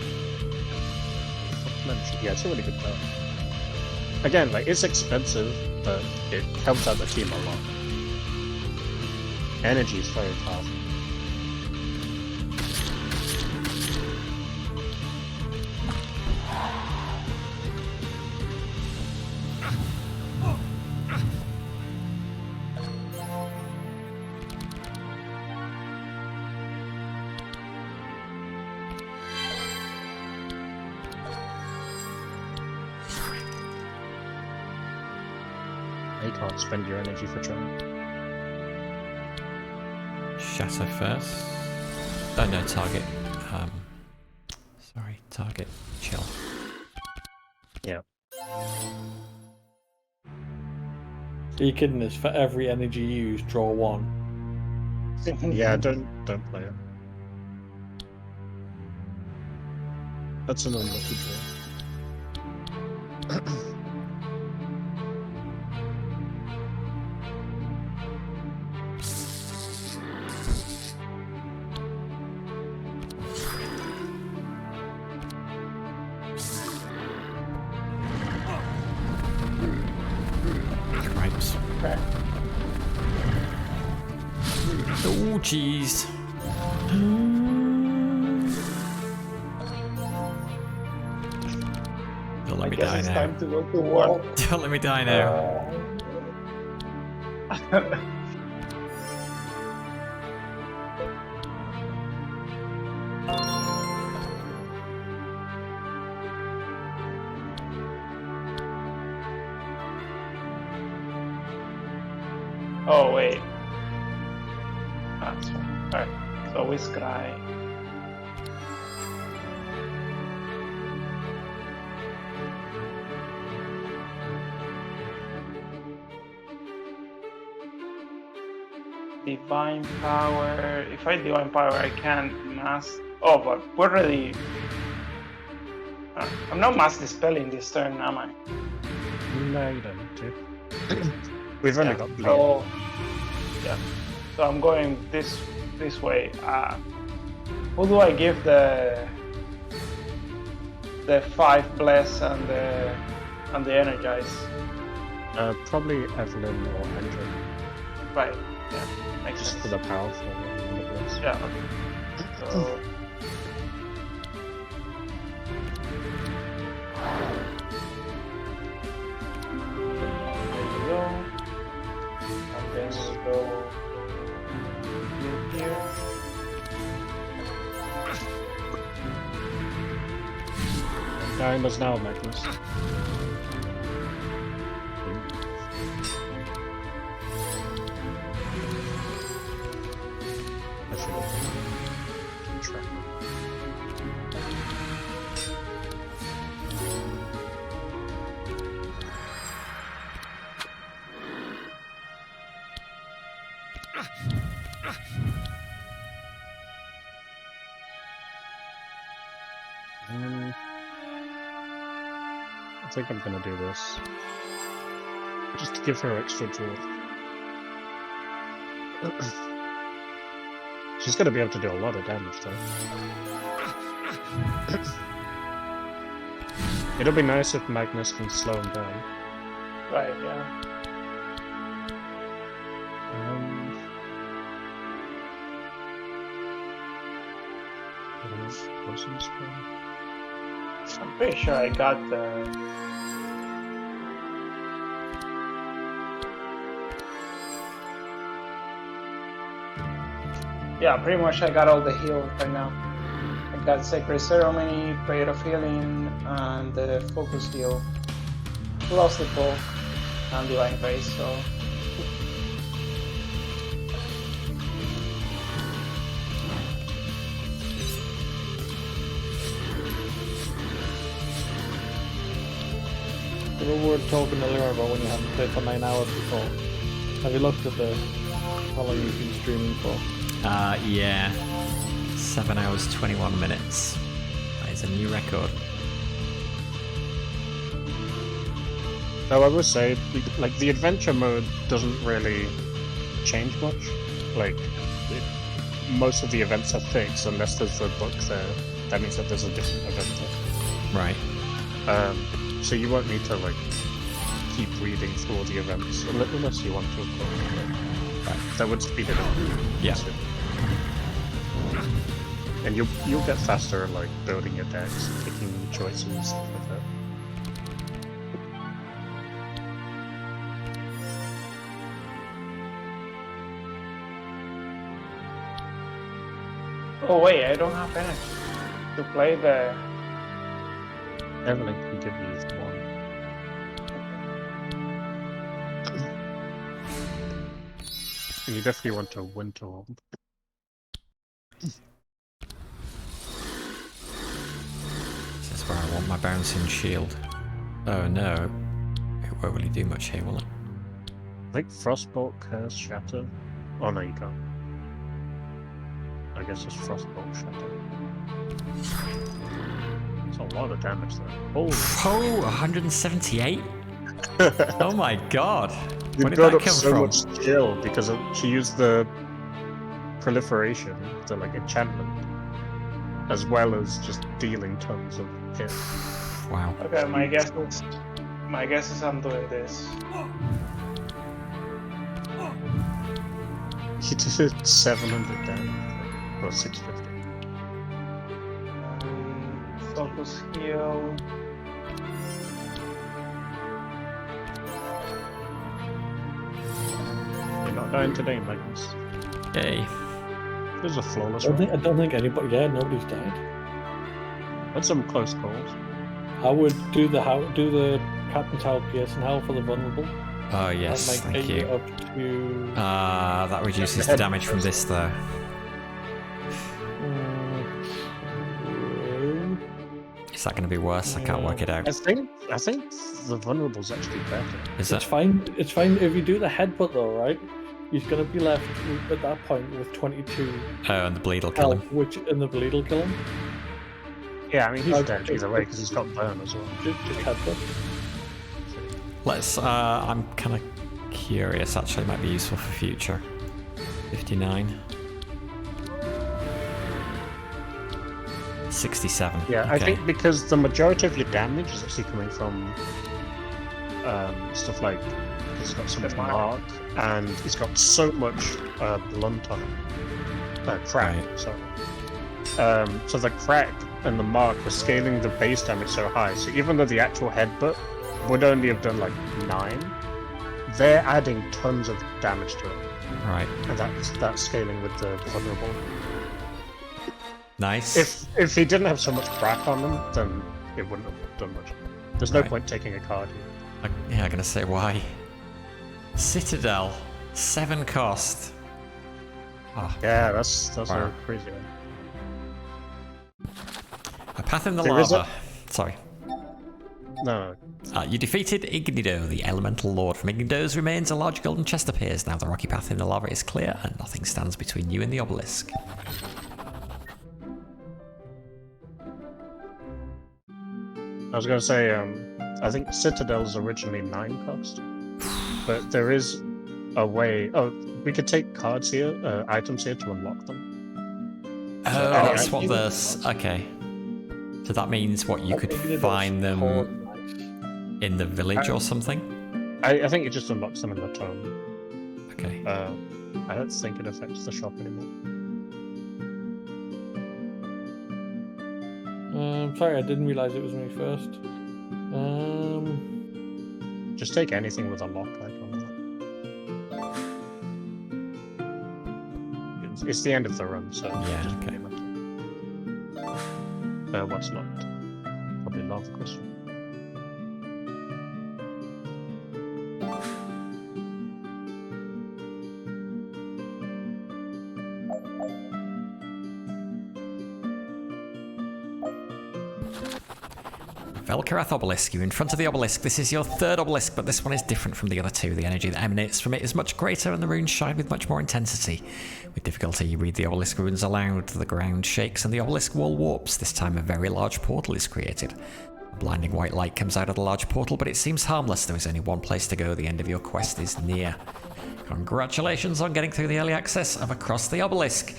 Yeah, it's a really good card. Again, like, it's expensive, but it helps out the team a lot. Energy is very powerful. You can't spend your energy for trying. Shatter first. Oh no, target. Sorry, target. Chill. Yeah. Are you kidding us? For every energy used, draw one. Yeah, don't play it. That's an unlucky draw. Cripes. Okay. Oh jeez. Don't let I me guess die it's now. time to go to war. Don't let me die now. Oh wait. That's fine. Alright. So we scry. Divine power. If I divine power, I can't mass. Oh, but we're already. I'm not mass dispelling this turn, am I? No, you don't need to. We've only got blue. So, yeah. So I'm going this way. Who do I give the 5 bless and the energize? Probably Evelyn or Andrin. Right. Yeah. Makes Just sense. for the powerful and the bless. Yeah. Okay. So. There you go. And Time is now, Magnus. I should have track. I think I'm gonna do this. Just to give her extra draw. She's gonna be able to do a lot of damage though. It'll be nice if Magnus can slow him down. Right, yeah. I'm pretty sure I got the... Yeah, pretty much I got all the heal right now. I got Sacred Ceremony, Prayer of Healing, and the Focus Heal. Plus the Bulk and Divine Grace, so... We were talking earlier about when you haven't played for 9 hours before. Have you looked at how long you've been streaming for? Yeah. 7 hours, 21 minutes. That is a new record. Though I would say, like, the adventure mode doesn't really change much. Like, most of the events are fixed unless there's a book there. That means that there's a different event there. Right. So you won't need to, like, keep reading through all the events, unless you want to, of course. Right. That would speed it up. Yeah. So. And you'll get faster, like, building your decks, picking choices and stuff like that. Oh wait, I don't have energy to play the... Evelyn can give you one. And you definitely want a winter orb. This is where I want my bouncing shield. Oh no. It won't really do much here, will it? I think Frostbolt, Curse, Shatter. Oh no, you can't. I guess it's Frostbolt, Shatter. It's a lot of damage though. Oh, 178? Oh my god. You Where did built that up come so from? much skill because she used the proliferation, the like enchantment, as well as just dealing tons of hit. Wow. Okay, my guess is I'm doing this. He did 700 damage, or 650. Focus heal. You're not dying today, Magnus. Yay. There's a flawless I one. don't think anybody. Yeah, nobody's died. Had some close calls. I would do the Captain's Howl Piercing Howl for the vulnerable. Oh yes, That might thank take you. Up to... That reduces the damage from this though. Is that going to be worse? I can't work it out. I think the vulnerable's actually better. Is It's that? fine. It's fine if you do the headbutt though, right? He's gonna be left at that point with 22 Oh, and the bleed will kill health, him. which in the bleed will kill him. Yeah, I mean he's Oh, dead either way because he's got burn as well. Just headbutt. Let's. I'm kind of curious. Actually, it might be useful for future. 59. 67. Yeah, okay. I think because the majority of your damage is actually coming from stuff like he's got so much mark and he's got so much blunt on him. Crack, Right. sorry. So the crack and the mark were scaling the base damage so high. So even though the actual headbutt would only have done like 9, they're adding tons of damage to it. Right. And that's scaling with the vulnerable. Nice. If he didn't have so much crack on them, then it wouldn't have done much. There's no Right. point taking a card here. Yeah, I'm gonna say why. Citadel, 7 cost. Oh, Yeah, that's Wow. a crazy one. a path in the There is lava. Sorry. No, You defeated Ignido, the elemental lord. From Ignido's remains, a large golden chest appears. Now the rocky path in the lava is clear, and nothing stands between you and the obelisk. I was going to say, I think Citadel's originally 9 cost, but there is a way. Oh, we could take cards here, items here to unlock them. Oh, So, that's I- what this. Okay. So that means what you could find them in the village or something? I think it just unlocks them in the tome. Okay. I don't think it affects the shop anymore. Sorry, I didn't realize it was me first. Just take anything with a lock icon on it. It's the end of the run, so Yeah, just okay. what's locked? Probably love question. Velkarath Obelisk, you're in front of the obelisk. This is your 3rd obelisk, but this one is different from the other 2. The energy that emanates from it is much greater and the runes shine with much more intensity. With difficulty, you read the obelisk runes aloud. The ground shakes and the obelisk wall warps. This time a very large portal is created. A blinding white light comes out of the large portal, but it seems harmless. There is only one place to go. The end of your quest is near. Congratulations on getting through the early access of Across the Obelisk.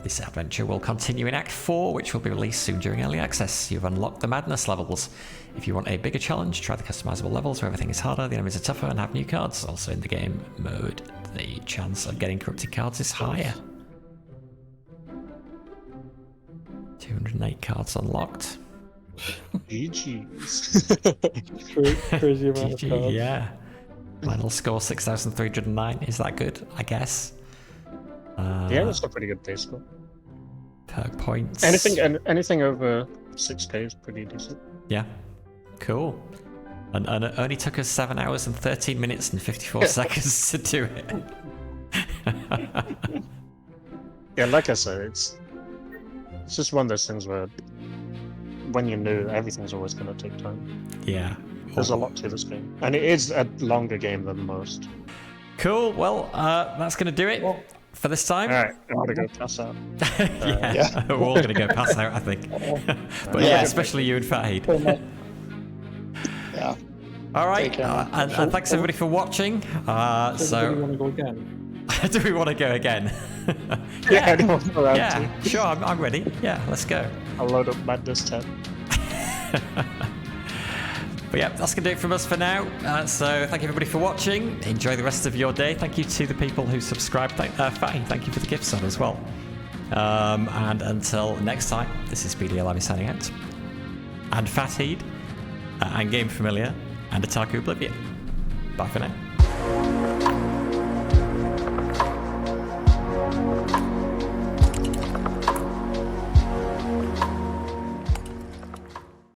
This adventure will continue in Act 4, which will be released soon during early access. You've unlocked the Madness levels. If you want a bigger challenge, try the customizable levels where everything is harder, the enemies are tougher, and have new cards. Also in the game mode, the chance of getting corrupted cards is higher. 208 cards unlocked. GG's. Crazy amount of GG, cards. yeah. Final score 6,309. Is that good? I guess. Yeah, that's a pretty good base score. Perk points. Anything over 6k is pretty decent. Yeah. Cool. And it only took us 7 hours and 13 minutes and 54 seconds to do it. Yeah, like I said, it's just one of those things where when you're new, everything's always going to take time. Yeah. There's a lot to this game, and it is a longer game than most. Cool. Well, that's going to do it for this time. All right, I'm gonna go pass out. Yeah. We're all going to go pass out, I think. But yeah, especially you and Fatheed. Yeah. All right. Take care. And thanks everybody for watching. So, do we want to go again? Do we want to go again? Yeah, anyone's around Yeah, sure. I'm ready. Yeah, let's go. I'll load up Madness 10. But yeah, that's going to do it from us for now. So thank you everybody for watching. Enjoy the rest of your day. Thank you to the people who subscribed. Fatty, thank you for the gift sub as well. And until next time, this is BdaLimey signing out. And Fatheed, and GameFamiliar, and OtakuOblivion. Bye for now.